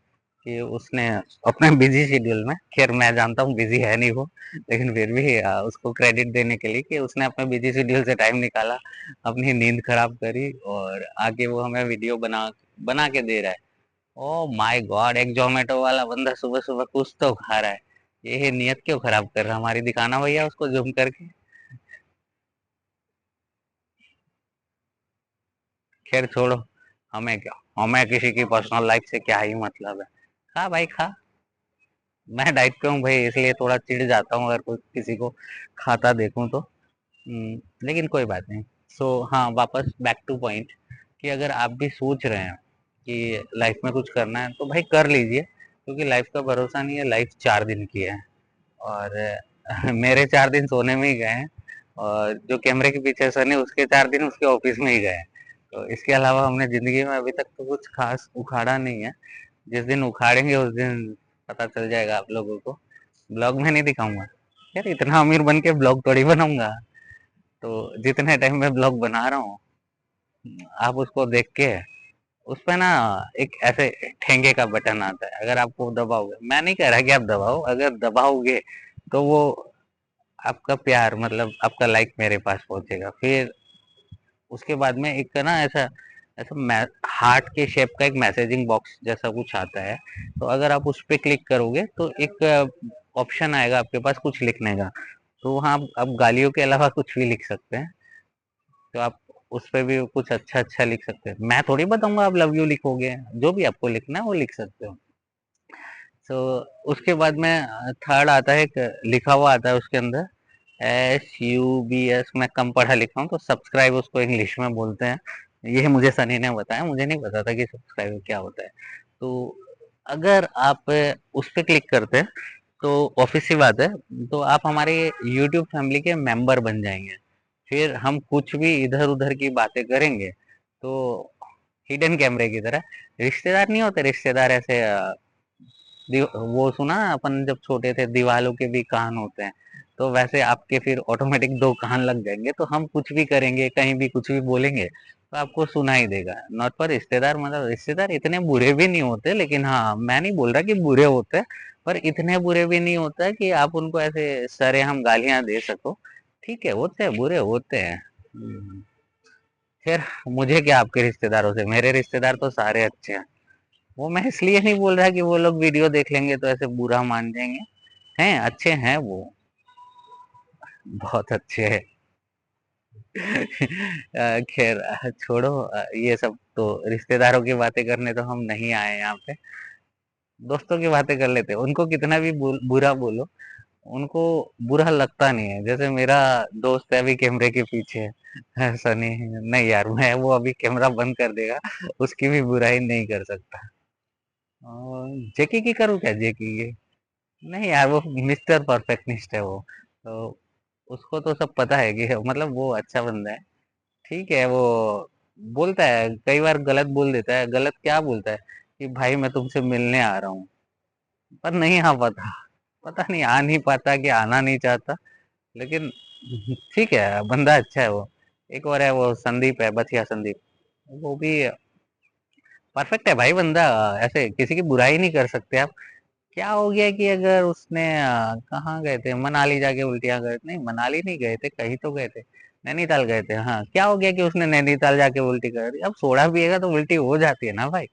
कि उसने अपने बिजी शेड्यूल में, खैर मैं जानता हूँ बिजी है नहीं वो, लेकिन फिर भी उसको क्रेडिट देने के लिए कि उसने अपने बिजी शेड्यूल से टाइम निकाला, अपनी नींद खराब करी और आगे वो हमें वीडियो बना बना के दे रहा है। ओ माय गॉड, एक जोमेटो वाला बंदा सुबह सुबह कुछ तो खा रहा है। ये नियत क्यों खराब कर रहा है हमारी? दिखाना भैया उसको जूम करके। खैर छोड़ो, हमें क्या, हमें किसी की पर्सनल लाइफ से क्या ही मतलब है। खा भाई खा। मैं डाइट पे हूँ भाई, इसलिए थोड़ा चिढ़ जाता हूँ अगर कोई किसी को खाता देखूं तो। लेकिन कोई बात नहीं। सो हाँ, वापस बैक टू पॉइंट कि अगर आप भी सोच रहे हैं कि लाइफ में कुछ करना है तो भाई कर लीजिए, क्योंकि लाइफ का भरोसा नहीं है। लाइफ 4 दिन की है और मेरे 4 दिन सोने में ही गए हैं, और जो कैमरे के पीछे सनी उसके 4 दिन उसके ऑफिस में ही गए हैं। तो इसके अलावा हमने जिंदगी में अभी तक तो कुछ खास उखाड़ा नहीं है। जिस दिन उखाड़ेंगे उस दिन पता चल जाएगा आप लोगों को। ब्लॉग में नहीं दिखाऊंगा यार, इतना अमीर बन के ब्लॉग थोड़ी बनाऊंगा। तो जितने टाइम में ब्लॉग बना रहा हूँ, आप उसको देख के उस पे ना एक ऐसे ठेंगे का बटन आता है, अगर आपको दबाओगे, मैं नहीं कह रहा कि आप दबाओ, अगर दबाओगे तो वो आपका प्यार, मतलब आपका लाइक मेरे पास पहुंचेगा। फिर उसके बाद में एक ना ऐसा ऐसा हार्ट के शेप का एक मैसेजिंग बॉक्स जैसा कुछ आता है। तो अगर आप उस पर क्लिक करोगे तो एक ऑप्शन आएगा आपके पास कुछ लिखने का। तो वहाँ आप गालियों के अलावा कुछ भी लिख सकते हैं। तो आप उस पर भी कुछ अच्छा अच्छा लिख सकते हैं। मैं थोड़ी बताऊंगा आप लव यू लिखोगे, जो भी आपको लिखना है वो लिख सकते हो। तो उसके बाद में थर्ड आता है, एक लिखा हुआ आता है उसके अंदर SUBS। मैं कम पढ़ा लिखा हूँ तो सब्सक्राइब उसको इंग्लिश में बोलते हैं। ये मुझे सनी ने बताया, मुझे नहीं पता था कि सब्सक्राइब क्या होता है। तो अगर आप उस पर क्लिक करते हैं तो ऑफिस की बात है, तो आप हमारे यूट्यूब फैमिली के मेंबर बन जाएंगे। फिर हम कुछ भी इधर उधर की बातें करेंगे तो हिडन कैमरे की तरह, रिश्तेदार नहीं होते रिश्तेदार ऐसे, वो सुना अपन जब छोटे थे, दीवालों के भी कान होते हैं। तो वैसे आपके फिर ऑटोमेटिक 2 कान लग जाएंगे, तो हम कुछ भी करेंगे, कहीं भी कुछ भी बोलेंगे तो आपको सुनाई देगा। नॉट पर रिश्तेदार, मतलब रिश्तेदार इतने बुरे भी नहीं होते, लेकिन हाँ, मैं नहीं बोल रहा कि बुरे होते हैं, पर इतने बुरे भी नहीं होता कि आप उनको ऐसे सरेआम गालियां दे सको। ठीक है, होते हैं, बुरे होते हैं। फिर मुझे क्या आपके रिश्तेदारों से, मेरे रिश्तेदार तो सारे अच्छे हैं। वो मैं इसलिए नहीं बोल रहा कि वो लोग वीडियो देख लेंगे तो ऐसे बुरा मान जाएंगे। हैं, अच्छे हैं वो, बहुत अच्छे हैं। खैर छोड़ो, ये सब तो रिश्तेदारों की बातें करने तो हम नहीं आए यहाँ पे। दोस्तों की बातें कर लेते हैं, उनको कितना भी बुरा बोलो, उनको बुरा लगता नहीं है। जैसे मेरा दोस्त है अभी कैमरे के पीछे है, सनी। नहीं यार, मैं वो अभी कैमरा बंद कर देगा, उसकी भी बुराई नहीं कर सकता। जेकी की करूँ क्या, जेकी की? नहीं यार, वो मिस्टर परफेक्शनिस्ट है वो। तो उसको तो सब पता है कि मतलब वो अच्छा बंदा है। ठीक है, वो बोलता है कई बार गलत बोल देता है। गलत क्या बोलता है कि भाई मैं तुमसे मिलने आ रहा हूँ, पर नहीं आ पाता। पता नहीं आ नहीं पाता कि आना नहीं चाहता, लेकिन ठीक है, बंदा अच्छा है वो। एक और है वो संदीप है, बथिया संदीप, वो भी परफेक्ट है भाई बंदा। ऐसे किसी की बुराई नहीं कर सकते आप। क्या हो गया कि अगर उसने कहाँ गए थे, मनाली जाके उल्टियाँ कर, नहीं मनाली नहीं गए थे, कहीं तो गए थे, नैनीताल गए थे। हाँ, क्या हो गया कि उसने नैनीताल जाके उल्टी कर दी? अब सोडा पिएगा तो उल्टी हो जाती है ना भाई।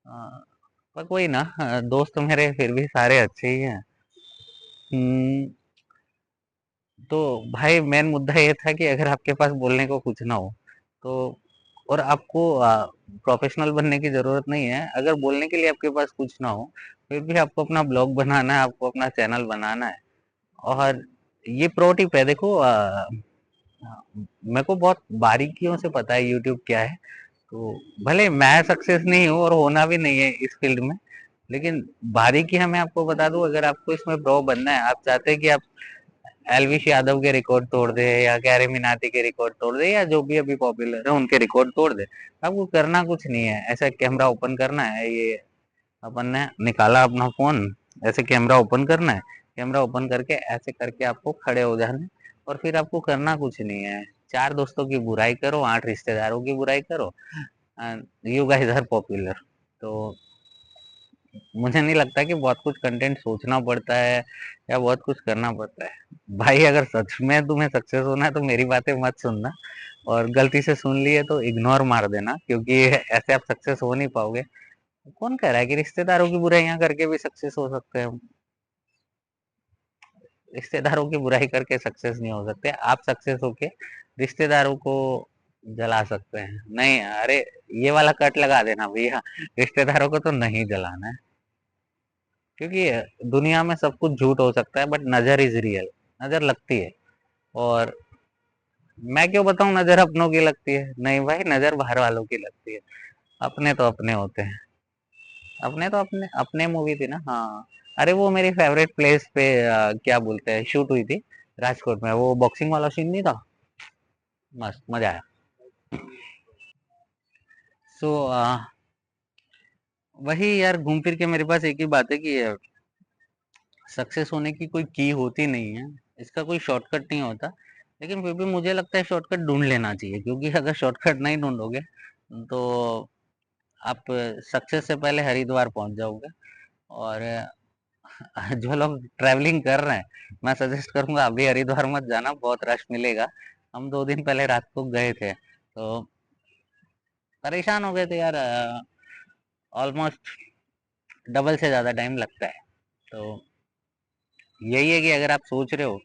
पर कोई ना, दोस्त मेरे फिर भी सारे अच्छे ही हैं। हम्म, तो भाई मेन मुद्दा ये था कि अगर आपके पास बोलने को कुछ ना हो तो, और आपको प्रोफेशनल बनने की जरूरत नहीं है, अगर बोलने के लिए आपके पास कुछ ना हो, फिर भी आपको अपना ब्लॉग बनाना है, आपको अपना चैनल बनाना है। और ये प्रो टिप है, देखो मेरे को बहुत बारीकियों से पता है यूट्यूब क्या है। तो भले मैं सक्सेस नहीं हूँ और होना भी नहीं है इस फील्ड में, लेकिन बारीकी मैं आपको बता दूं, अगर आपको इसमें प्रो बनना है, आप चाहते हैं कि आप एलविश यादव के रिकॉर्ड तोड़ दे, या गैरी मिनाटी के रिकॉर्ड तोड़ दे, या जो भी अभी पॉपुलर है उनके रिकॉर्ड तोड़ दे, आपको करना कुछ नहीं है। ऐसा कैमरा ओपन करना है, ये अपन ने निकाला अपना फोन, ऐसे कैमरा ओपन करना है, कैमरा ओपन करके ऐसे करके आपको खड़े हो जाना है, और फिर आपको करना कुछ नहीं है, 4 दोस्तों की बुराई करो, 8 रिश्तेदारों की बुराई करो, and you guys are popular. तो मुझे नहीं लगता कि बहुत कुछ कंटेंट सोचना पड़ता है या बहुत कुछ करना पड़ता है। भाई अगर सच में तुम्हें सक्सेस होना है तो मेरी बातें मत सुनना, और गलती से सुन लिए तो इग्नोर मार देना, क्योंकि ऐसे आप सक्सेस हो नहीं पाओगे। कौन कह रहा है कि रिश्तेदारों की बुराइयां करके भी सक्सेस हो सकते हैं? रिश्तेदारों की बुराई करके सक्सेस नहीं हो सकते। आप सक्सेस होके रिश्तेदारों को जला सकते हैं। नहीं, अरे ये वाला कट लगा देना भैया, रिश्तेदारों को तो नहीं जलाना है, क्योंकि दुनिया में सब कुछ झूठ हो सकता है, बट नजर इज रियल। नजर लगती है, और मैं क्यों बताऊं नजर अपनों की लगती है? नहीं भाई, नजर बाहर वालों की लगती है। अपने तो अपने होते हैं। अपने तो अपने अपने मूवी थी ना, हाँ। अरे वो मेरी फेवरेट प्लेस पे क्या बोलते हैं, शूट हुई थी, राजकोट में। वो बॉक्सिंग वाला सीन नहीं था? मस्त मजा आया। सो वही यार, घूम फिर के मेरे पास एक ही बात है कि सक्सेस होने की कोई की होती नहीं है, इसका कोई शॉर्टकट नहीं होता। लेकिन फिर भी मुझे लगता है शॉर्टकट ढूंढ लेना चाहिए, क्योंकि अगर शॉर्टकट नहीं ढूंढोगे तो आप सक्सेस से पहले हरिद्वार पहुंच जाओगे। और जो लोग ट्रैवलिंग कर रहे हैं, मैं सजेस्ट करूंगा अभी हरिद्वार मत जाना, बहुत रश मिलेगा। हम 2 दिन पहले रात को गए थे, तो परेशान हो गए थे यार। ऑलमोस्ट डबल से ज्यादा टाइम लगता है। तो यही है कि अगर आप सोच रहे हो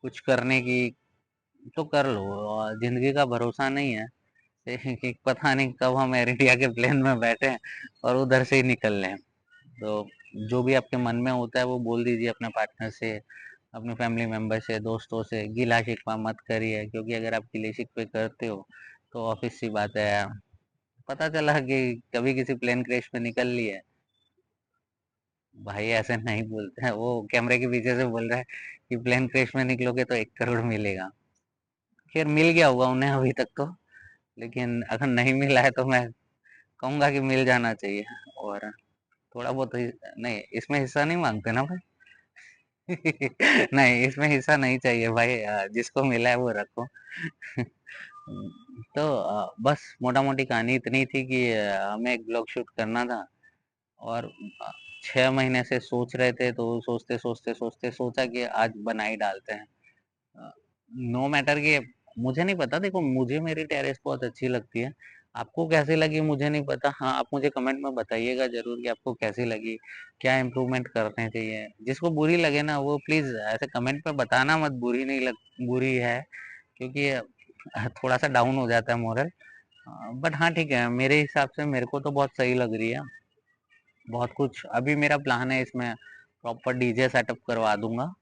कुछ करने की, तो कर लो। और जिंदगी का भरोसा नहीं है कि पता नहीं कब हम एयर इंडिया के प्लेन में बैठे हैं और उधर से ही निकल रहे हैं। तो जो भी आपके मन में होता है वो बोल दीजिए अपने पार्टनर से, अपने फैमिली मेंबर से, दोस्तों से। गिला शिकवा मत करिए, क्योंकि अगर आप गिले शिकवे करते हो तो ऑफिस सी बात है, पता चला कि कभी किसी प्लेन क्रैश में निकल लिए। भाई ऐसे नहीं बोलते हैं, वो कैमरे के पीछे से बोल रहा है कि प्लेन क्रैश में निकलोगे तो 1 करोड़ मिलेगा। खैर मिल गया होगा उन्हें अभी तक तो, लेकिन अगर नहीं मिला है तो मैं कहूंगा कि मिल जाना चाहिए। और थोड़ा बहुत नहीं, इसमें हिस्सा नहीं मांगते ना भाई। नहीं, इसमें हिस्सा नहीं चाहिए भाई, जिसको मिला है वो रखो। तो बस मोटा मोटी कहानी इतनी थी कि हमें एक ब्लॉग शूट करना था, और 6 महीने से सोच रहे थे, तो सोचते सोचते सोचते सोचा कि आज बना ही डालते हैं। नो मैटर कि, मुझे नहीं पता, देखो मुझे मेरी टेरेस बहुत अच्छी लगती है। आपको कैसी लगी मुझे नहीं पता। हाँ, आप मुझे कमेंट में बताइएगा जरूर कि आपको कैसी लगी, क्या इम्प्रूवमेंट करने चाहिए। जिसको बुरी लगे ना वो प्लीज ऐसे कमेंट में बताना मत, बुरी नहीं लग, बुरी है, क्योंकि थोड़ा सा डाउन हो जाता है मोरल। बट हाँ ठीक है, मेरे हिसाब से मेरे को तो बहुत सही लग रही है। बहुत कुछ अभी मेरा प्लान है इसमें, प्रॉपर डीजे सेटअप करवा दूंगा।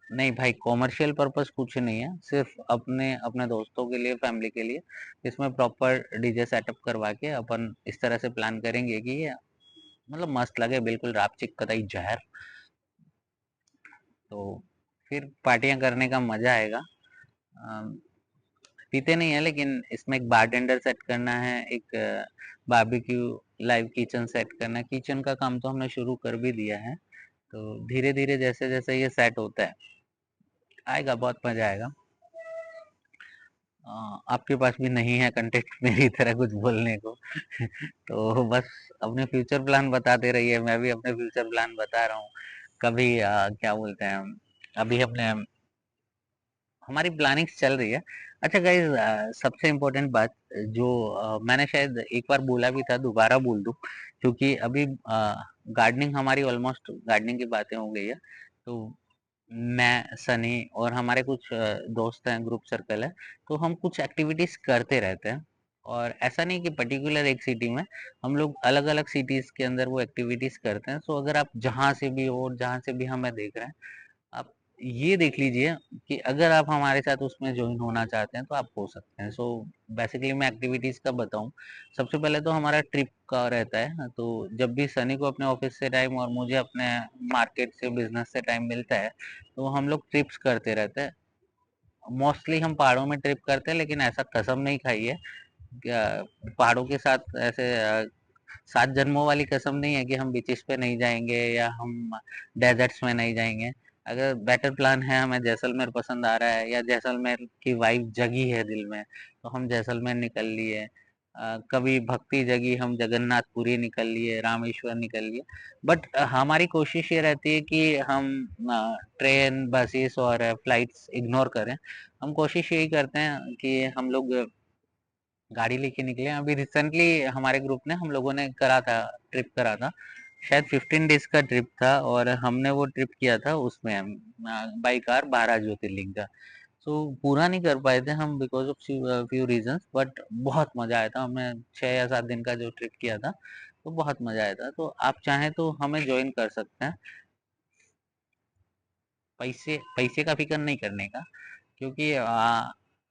नहीं भाई, कॉमर्शियल पर्पस कुछ नहीं है, सिर्फ अपने अपने दोस्तों के लिए, फैमिली के लिए। इसमें प्रॉपर डीजे सेटअप करवा के अपन इस तरह से प्लान करेंगे कि ये मतलब मस्त लगे, बिल्कुल रापचिक कतई जहर। तो फिर पार्टियां करने का मजा आएगा। अम, पीते नहीं है, लेकिन इसमें एक बारटेंडर सेट करना है, एक बारबेक्यू लाइव किचन सेट करना है। किचन का काम तो हमने शुरू कर भी दिया है, तो धीरे धीरे जैसे जैसे ये सेट होता है आएगा, बहुत मजा आएगा। आपके पास भी नहीं है कंटेंट मेरी तरह कुछ बोलने को, तो बस अपने फ्यूचर प्लान बताते रहिए, मैं भी अपने फ्यूचर प्लान बता रहा हूँ। कभी क्या बोलते हैं, अभी हमने हमारी प्लानिंग्स चल रही है। अच्छा गाइज, सबसे इम्पोर्टेंट बात जो मैंने शायद एक बार बोला भी था, दोबारा बोल दूं, क्योंकि अभी गार्डनिंग हमारी ऑलमोस्ट गार्डनिंग की बातें हो गई है। तो मैं, सनी और हमारे कुछ दोस्त हैं, ग्रुप सर्कल है, तो हम कुछ एक्टिविटीज करते रहते हैं। और ऐसा नहीं कि पर्टिकुलर एक सिटी में, हम लोग अलग अलग सिटीज के अंदर वो एक्टिविटीज करते हैं। सो अगर आप जहाँ से भी हो और जहाँ से भी हमें देख रहे हैं, आप ये देख लीजिए कि अगर आप हमारे साथ उसमें ज्वाइन होना चाहते हैं तो आप हो सकते हैं। सो बेसिकली मैं एक्टिविटीज का बताऊं, सबसे पहले तो हमारा ट्रिप का रहता है। तो जब भी सनी को अपने ऑफिस से टाइम और मुझे अपने मार्केट से, बिजनेस से टाइम मिलता है, तो हम लोग ट्रिप्स करते रहते हैं। मोस्टली हम पहाड़ों में ट्रिप करते हैं, लेकिन ऐसा कसम नहीं खाई है पहाड़ों के साथ ऐसे 7 जन्मों वाली कसम नहीं है कि हम बीचेस पे नहीं जाएंगे या हम डेजर्ट्स में नहीं जाएंगे। अगर बेटर प्लान है, हमें जैसलमेर पसंद आ रहा है या जैसलमेर की वाइब जगी है दिल में, तो हम जैसलमेर निकल लिए। कभी भक्ति जगी, हम जगन्नाथपुरी निकल लिए, रामेश्वर निकल लिए। बट हमारी कोशिश ये रहती है कि हम ट्रेन, बसेस और फ्लाइट्स इग्नोर करें। हम कोशिश यही करते हैं कि हम लोग गाड़ी लेके निकले। अभी रिसेंटली हमारे ग्रुप ने, हम लोगों ने करा था, ट्रिप करा था। शायद 15 डेज का ट्रिप था और हमने वो ट्रिप किया था उसमें बाई कार 12 ज्योतिर्लिंग का। तो पूरा नहीं कर पाए थे हम because of few reasons, but बहुत मजा आया था। हमने 6 या 7 दिन का जो ट्रिप किया था, तो बहुत मजा आया था। तो आप चाहें तो हमें ज्वाइन कर सकते हैं। पैसे पैसे का फिक्र नहीं करने का, क्योंकि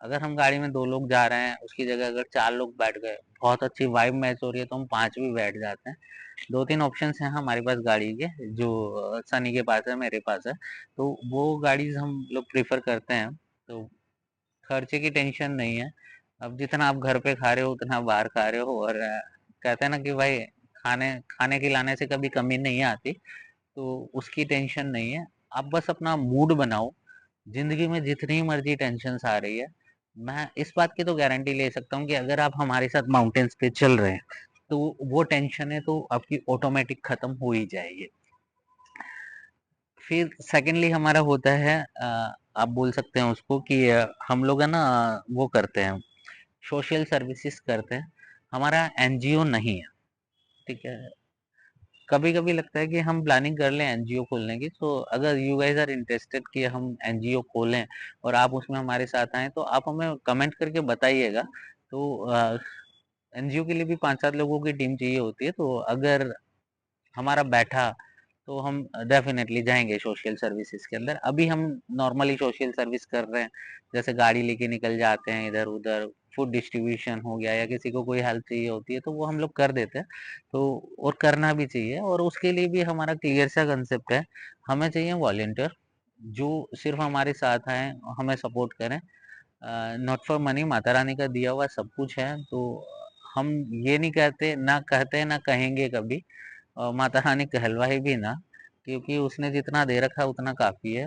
अगर हम गाड़ी में 2 लोग जा रहे हैं, उसकी जगह अगर 4 लोग बैठ गए, बहुत अच्छी वाइब मैच हो रही है, तो हम 5 भी बैठ जाते हैं। 2-3 ऑप्शंस हैं हमारे पास गाड़ी के, जो सनी के पास है, मेरे पास है। तो वो गाड़ीज हम लोग प्रेफर करते हैं। तो खर्चे की टेंशन नहीं है। अब जितना आप घर पे खा रहे हो उतना बाहर खा रहे हो, और कहते हैं ना कि भाई खाने खाने खिलाने से कभी कमी नहीं आती, तो उसकी टेंशन नहीं है। आप बस अपना मूड बनाओ। जिंदगी में जितनी मर्जी टेंशन आ रही है, मैं इस बात की तो गारंटी ले सकता हूँ कि अगर आप हमारे साथ माउंटेन्स पे चल रहे हैं, तो वो टेंशन है तो आपकी ऑटोमेटिक खत्म हो ही जाएगी। फिर सेकेंडली हमारा होता है, आप बोल सकते हैं उसको कि हम लोग है ना, वो करते हैं, सोशल सर्विसेज करते हैं। हमारा एनजीओ नहीं है, ठीक है। कभी कभी लगता है कि हम प्लानिंग कर लें एनजीओ खोलने की। तो अगर यू गाइस आर इंटरेस्टेड कि हम एनजीओ खोलें और आप उसमें हमारे साथ आए, तो आप हमें कमेंट करके बताइएगा। तो एनजीओ के लिए भी 5-7 लोगों की टीम चाहिए होती है। तो अगर हमारा बैठा, तो हम डेफिनेटली जाएंगे सोशल सर्विसेज के अंदर। अभी हम नॉर्मली सोशल सर्विस कर रहे हैं, जैसे गाड़ी लेके निकल जाते हैं इधर उधर, फूड डिस्ट्रीब्यूशन हो गया, या किसी को कोई हेल्प चाहिए होती है तो वो हम लोग कर देते हैं। तो और करना भी चाहिए, और उसके लिए भी हमारा क्लियर सा कंसेप्ट है। हमें चाहिए वॉलेंटियर जो सिर्फ हमारे साथ आए, हमें सपोर्ट करें। Not for money, Mata Rani का दिया हुआ सब कुछ है। तो हम ये नहीं कहते, ना कहते, ना कहेंगे कभी, और माता रानी कहलवाई भी ना, क्योंकि उसने जितना दे रखा है उतना काफ़ी है।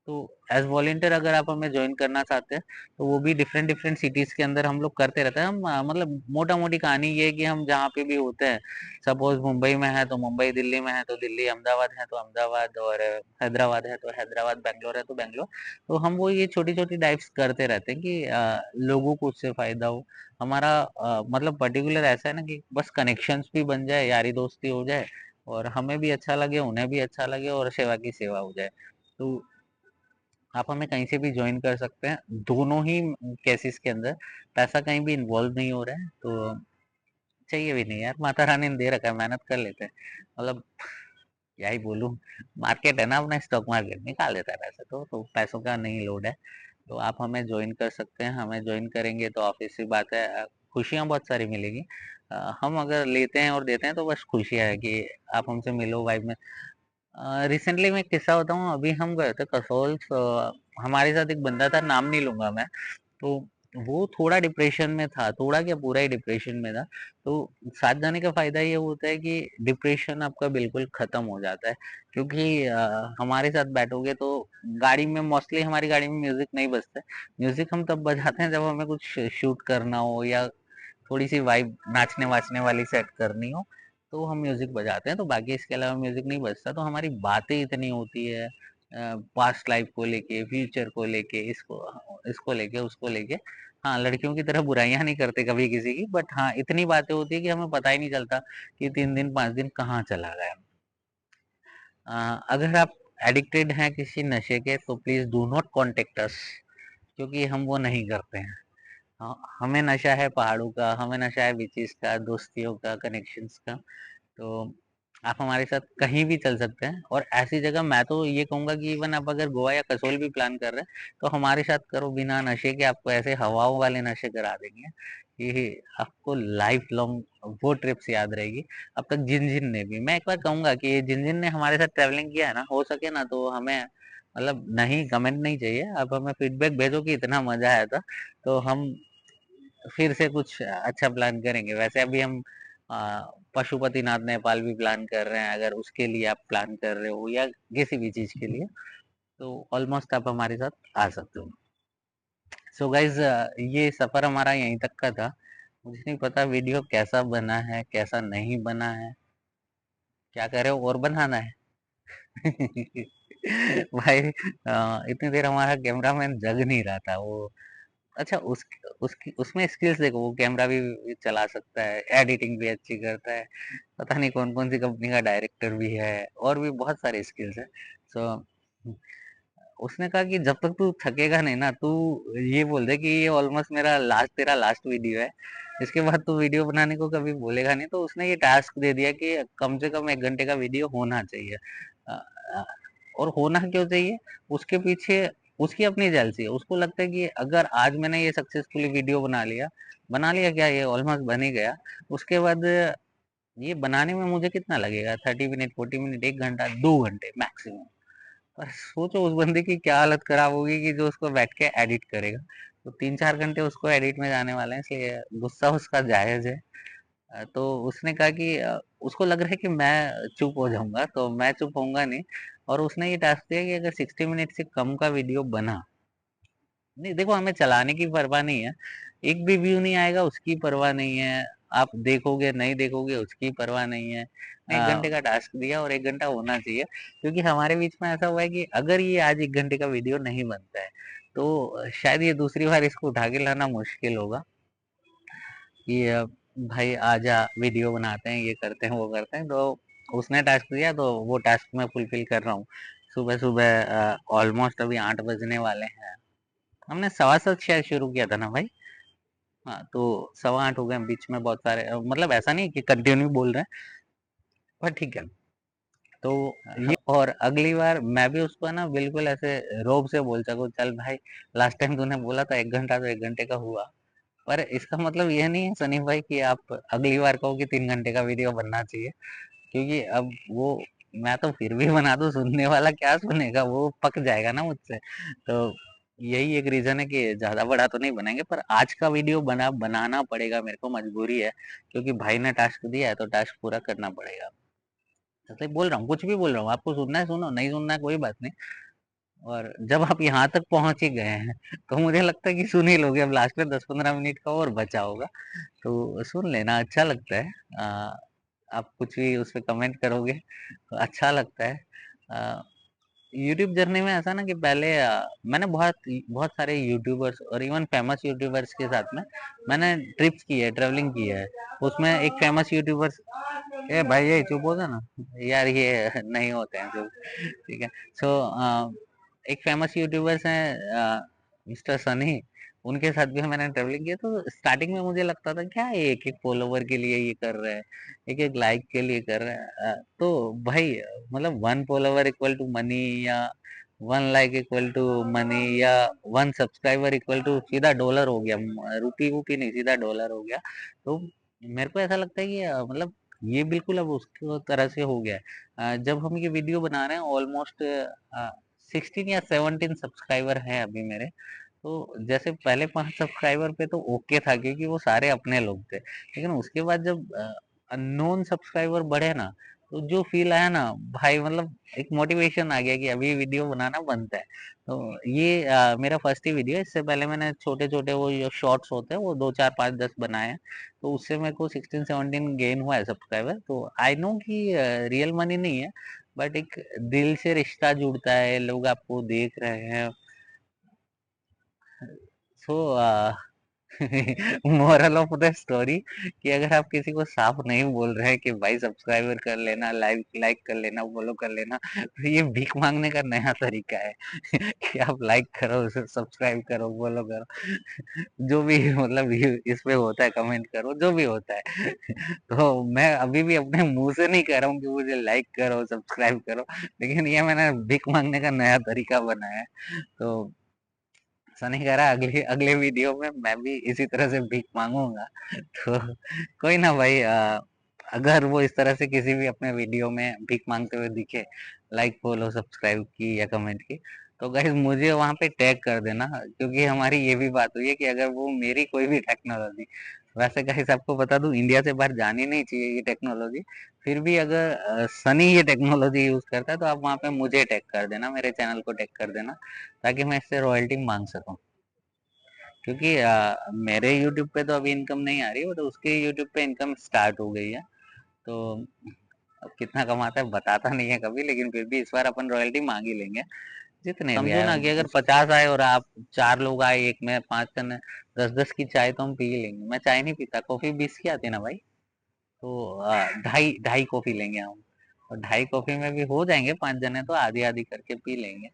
तो एज वॉलेंटियर अगर आप हमें ज्वाइन करना चाहते हैं, तो वो भी डिफरेंट डिफरेंट सिटीज़ के अंदर हम लोग करते रहते हैं। हम मतलब मोटा मोटी कहानी ये है कि हम जहाँ पे भी होते हैं, सपोज मुंबई में है तो मुंबई, दिल्ली में है तो दिल्ली, अहमदाबाद है तो अहमदाबाद, और हैदराबाद है तो हैदराबाद, बेंगलोर है तो बेंगलोर। तो हम वो ये छोटी छोटी डाइव्स करते रहते हैं कि लोगों को उससे फ़ायदा हो। हमारा मतलब पर्टिकुलर ऐसा है ना कि बस कनेक्शंस भी बन जाए, यारी दोस्ती हो जाए, और हमें भी अच्छा लगे, उन्हें भी अच्छा लगे, और सेवा की सेवा हो जाए। तो आप हमें कहीं से भी ज्वाइन कर सकते हैं, दोनों ही केसेस के अंदर। पैसा कहीं भी इन्वॉल्व नहीं हो रहा है, तो चाहिए भी नहीं यार, माता रानी ने दे रखा है, मेहनत कर लेते हैं। मतलब क्या ही बोलूं, मार्केट है ना अपना, स्टॉक मार्केट निकाल देता है पैसे, तो पैसों का नहीं लोड है। तो आप हमें ज्वाइन कर सकते हैं। हमें ज्वाइन करेंगे तो ऑब्वियस सी बात है, खुशियाँ बहुत सारी मिलेगी। हम अगर लेते हैं और देते हैं तो बस खुशियाँ है कि आप हमसे मिलो वाइब में। रिसेंटली मैं एक किस्सा बताऊँ, अभी हम गए थे कसोल। हमारे साथ एक बंदा था, नाम नहीं लूंगा मैं। तो वो थोड़ा डिप्रेशन में था, थोड़ा क्या पूरा ही डिप्रेशन में था। तो साथ जाने का फायदा ये होता है कि डिप्रेशन आपका बिल्कुल खत्म हो जाता है। क्योंकि हमारे साथ बैठोगे तो गाड़ी में, मोस्टली हमारी गाड़ी में म्यूजिक नहीं बजता है। म्यूजिक हम तब बजाते हैं जब हमें कुछ शूट करना हो, या थोड़ी सी वाइब नाचने वाचने वाली सेट करनी हो, तो हम म्यूजिक बजाते हैं। तो बाकी इसके अलावा म्यूजिक नहीं बजता। तो हमारी बातें इतनी होती है, पास्ट लाइफ को लेके, फ्यूचर को लेके, इसको इसको लेके, उसको लेके। हाँ, लड़कियों की तरह बुराइयां नहीं करते कभी किसी की, बट हाँ इतनी बातें होती है कि हमें पता ही नहीं चलता कि 3 दिन 5 दिन कहाँ चला गया। अगर आप एडिक्टेड हैं किसी नशे के, तो please do not contact us, क्योंकि हम वो नहीं करते हैं। हमें नशा है पहाड़ों का, हमें नशा है बीचेस का, दोस्तियों का, कनेक्शंस का। तो आप हमारे साथ कहीं भी चल सकते हैं, और ऐसी जगह मैं तो ये कहूंगा कि इवन आप अगर गोवा या कसोल भी प्लान कर रहे हैं, तो हमारे साथ करो, बिना नशे के। आपको ऐसे हवाओं वाले नशे करा देंगे कि आपको लाइफ लॉन्ग वो ट्रिप्स याद रहेगी। अब तक जिन जिन ने भी, मैं एक बार कहूंगा कि जिन जिन ने हमारे साथ ट्रैवलिंग किया है ना, हो सके ना तो हमें, मतलब नहीं, कमेंट नहीं चाहिए, आप हमें फीडबैक भेजो कि इतना मजा आया था, तो हम फिर से कुछ अच्छा प्लान करेंगे। वैसे अभी हम पशुपतिनाथ नेपाल भी प्लान कर रहे हैं, अगर उसके लिए आप प्लान कर रहे हो या किसी भी चीज के लिए। तो ऑलमोस्ट आप हमारे साथ आ सकते हो। सो गाइज, ये सफ़र हमारा यहीं तक का था। मुझे नहीं पता वीडियो कैसा बना है, कैसा नहीं बना है, क्या कह रहे हो और बनाना है? भाई, इतनी देर हमारा कैमरामैन जग नहीं रहा था वो। अच्छा, उसकी उसमें स्किल्स देखो, वो कैमरा भी चला सकता है, एडिटिंग भी अच्छी करता है, पता नहीं कौन कौन सी कंपनी का डायरेक्टर भी है, और भी बहुत सारे स्किल्स है। सो उसने कहा कि जब तक तू थकेगा नहीं ना, तू ये बोल दे कि ये ऑलमोस्ट तेरा लास्ट वीडियो है, इसके बाद तू वीडियो बनाने को कभी बोलेगा नहीं। तो उसने ये टास्क दे दिया कि कम से कम 1 घंटे का वीडियो होना चाहिए। अ, अ, और होना क्यों चाहिए? उसके पीछे उसकी अपनी जेलसी है। उसको लगता है कि अगर आज मैंने ये सक्सेसफुली वीडियो बना लिया क्या, ये ऑलमोस्ट बन ही गया। उसके बाद ये बनाने में मुझे कितना लगेगा? 30 मिनट, 40 मिनट, 1 घंटा, 2 घंटे मैक्सिमम। पर सोचो उस बंदे की क्या हालत खराब होगी कि जो उसको बैठ के एडिट करेगा। तो 3-4 घंटे उसको एडिट में जाने वाले हैं, इसलिए गुस्सा उसका जायज है। तो उसने कहा कि उसको लग रहा है कि मैं चुप हो जाऊंगा, तो मैं चुप होऊंगा नहीं। और उसने ये टास्क दिया कि अगर 60 मिनट से कम का वीडियो बना, नहीं देखो, हमें चलाने की परवाह नहीं है, एक भी व्यू नहीं आएगा उसकी परवाह नहीं है, आप देखोगे नहीं देखोगे उसकी परवाह नहीं है। 1 घंटे का टास्क दिया और 1 घंटा होना चाहिए। क्योंकि हमारे बीच में ऐसा हुआ है कि अगर ये आज 1 घंटे का वीडियो नहीं बनता है, तो शायद ये दूसरी बार इसको उठा के लाना मुश्किल होगा कि भाई आजा वीडियो बनाते हैं, ये करते हैं, वो करते हैं। तो उसने टास्क दिया तो वो टास्क मैं फुलफिल कर रहा हूँ। सुबह सुबह ऑलमोस्ट अभी 8 बजने वाले हैं। हमने 7:15 शायद शुरू किया था ना भाई? हाँ, तो 7:15 हो गए, बीच में बहुत सारे मतलब ऐसा नहीं कि कंटिन्यू बोल रहे हैं, पर ठीक है। तो ये, और अगली बार मैं भी उसको ना बिल्कुल ऐसे रौब से बोल सकूँ, चल भाई, लास्ट टाइम तूने बोला था 1 घंटा, तो 1 घंटे का हुआ। पर इसका मतलब ये नहीं है सनी भाई कि आप अगली बार कहो कि 3 घंटे का वीडियो बनना चाहिए। क्योंकि अब वो, मैं तो फिर भी बना दूं, सुनने वाला क्या सुनेगा, वो पक जाएगा ना मुझसे। तो यही एक रीजन है कि ज्यादा बड़ा तो नहीं बनाएंगे, पर आज का वीडियो बनाना पड़ेगा, मेरे को मजबूरी है। क्योंकि भाई ने टास्क दिया है तो टास्क पूरा करना पड़ेगा। ऐसे ही बोल रहा हूँ, कुछ भी बोल रहा हूँ, आपको सुनना है सुनो, नहीं सुनना है कोई बात नहीं। और जब आप यहाँ तक पहुंच ही गए हैं, तो मुझे लगता है कि सुन ही लोगे। अब लास्ट में 10-15 मिनट का और बचा होगा, तो सुन लेना, अच्छा लगता है। आप कुछ भी उस पे कमेंट करोगे तो अच्छा लगता है। यूट्यूब जर्नी में ऐसा ना कि पहले मैंने बहुत बहुत सारे यूट्यूबर्स और इवन फेमस यूट्यूबर्स के साथ में मैंने ट्रिप्स की है, ट्रेवलिंग की है। उसमें एक फेमस यूट्यूबर्स, ए भाई ये चुप होगा ना यार, ये नहीं होते हैं चुप, ठीक है। सो एक फेमस यूट्यूबर्स हैं, मिस्टर सनी, उनके साथ भी मैंने ट्रेवलिंग किया। तो स्टार्टिंग में मुझे लगता था क्या एक एक फॉलोवर के लिए ये कर रहे हैं, एक एक लाइक के लिए कर रहे हैं। तो भाई, मतलब 1 फॉलोवर इक्वल टू मनी, या 1 लाइक इक्वल टू मनी, या 1 सब्सक्राइबर इक्वल टू सीधा डॉलर हो गया, रुपी वुपी नहीं, सीधा डॉलर हो गया। तो मेरे को ऐसा लगता है कि मतलब ये बिल्कुल अब उसकी तरह से हो गया है। जब हम ये वीडियो बना रहे हैं, ऑलमोस्ट 16 या 17 सब्सक्राइबर हैं अभी मेरे। तो जैसे पहले 5 सब्सक्राइबर पे तो ओके था, क्योंकि वो सारे अपने लोग थे। लेकिन उसके बाद जब अननोन सब्सक्राइबर बढ़े ना, तो जो फील आया ना भाई, मतलब एक मोटिवेशन आ गया कि अभी वीडियो बनाना बनता है। तो ये मेरा फर्स्ट ही वीडियो है। इससे पहले मैंने छोटे छोटे वो जो शॉर्ट्स होते हैं वो 2, 4, 5, 10 बनाए हैं। तो उससे मेरे को 16-17 गेन हुआ है सब्सक्राइबर। तो आई नो कि रियल मनी नहीं है, बट एक दिल से रिश्ता जुड़ता है, लोग आपको देख रहे हैं। सो मोरल ऑफ द स्टोरी, कि अगर आप किसी को साफ नहीं बोल रहे हैं कि भाई सब्सक्राइबर कर लेना, लाइक लाइक कर लेना, फॉलो कर लेना, तो ये भीख मांगने का नया तरीका है। कि आप लाइक करो, सब्सक्राइब करो, फॉलो करो, जो भी मतलब इस पे होता है, कमेंट करो, जो भी होता है। तो मैं अभी भी अपने मुंह से नहीं कह रहा हूँ कि मुझे लाइक करो, सब्सक्राइब करो, लेकिन ये मैंने भीख मांगने का नया तरीका बनाया है। तो सनी कह रहा है अगले अगले वीडियो में मैं भी इसी तरह से भीख मांगूंगा। तो कोई ना भाई, अगर वो इस तरह से किसी भी अपने वीडियो में भीख मांगते हुए दिखे, लाइक फॉलो सब्सक्राइब की या कमेंट की, तो गाइस मुझे वहां पे टैग कर देना, क्योंकि हमारी ये भी बात हुई है कि अगर वो मेरी कोई भी टेक्नोलॉजी, वैसे गाइस आपको बता दूं इंडिया से बाहर जानी नहीं चाहिए ये टेक्नोलॉजी, फिर भी अगर सनी ये टेक्नोलॉजी यूज करता है तो आप वहां पे मुझे टैग कर देना, मेरे चैनल को टैग कर देना, ताकि मैं इससे रॉयल्टी मांग सकूं। क्योंकि मेरे यूट्यूब पे तो अभी इनकम नहीं आ रही, बट उसके यूट्यूब पे इनकम स्टार्ट हो गई है। तो अब कितना कमाता है बताता नहीं है कभी, लेकिन फिर भी इस बार अपन रॉयल्टी मांग ही लेंगे, जितने भी समझो ना कि अगर 50 आए और आप 4 लोग आए, एक में 5 जन, 10-10 की चाय तो हम पी ही लेंगे। मैं चाय नहीं पीता, कॉफी 20 की आती है ना भाई, तो ढाई ढाई कॉफी लेंगे हम, और ढाई कॉफी में भी हो जाएंगे 5 जने, तो आधी आधी करके पी लेंगे,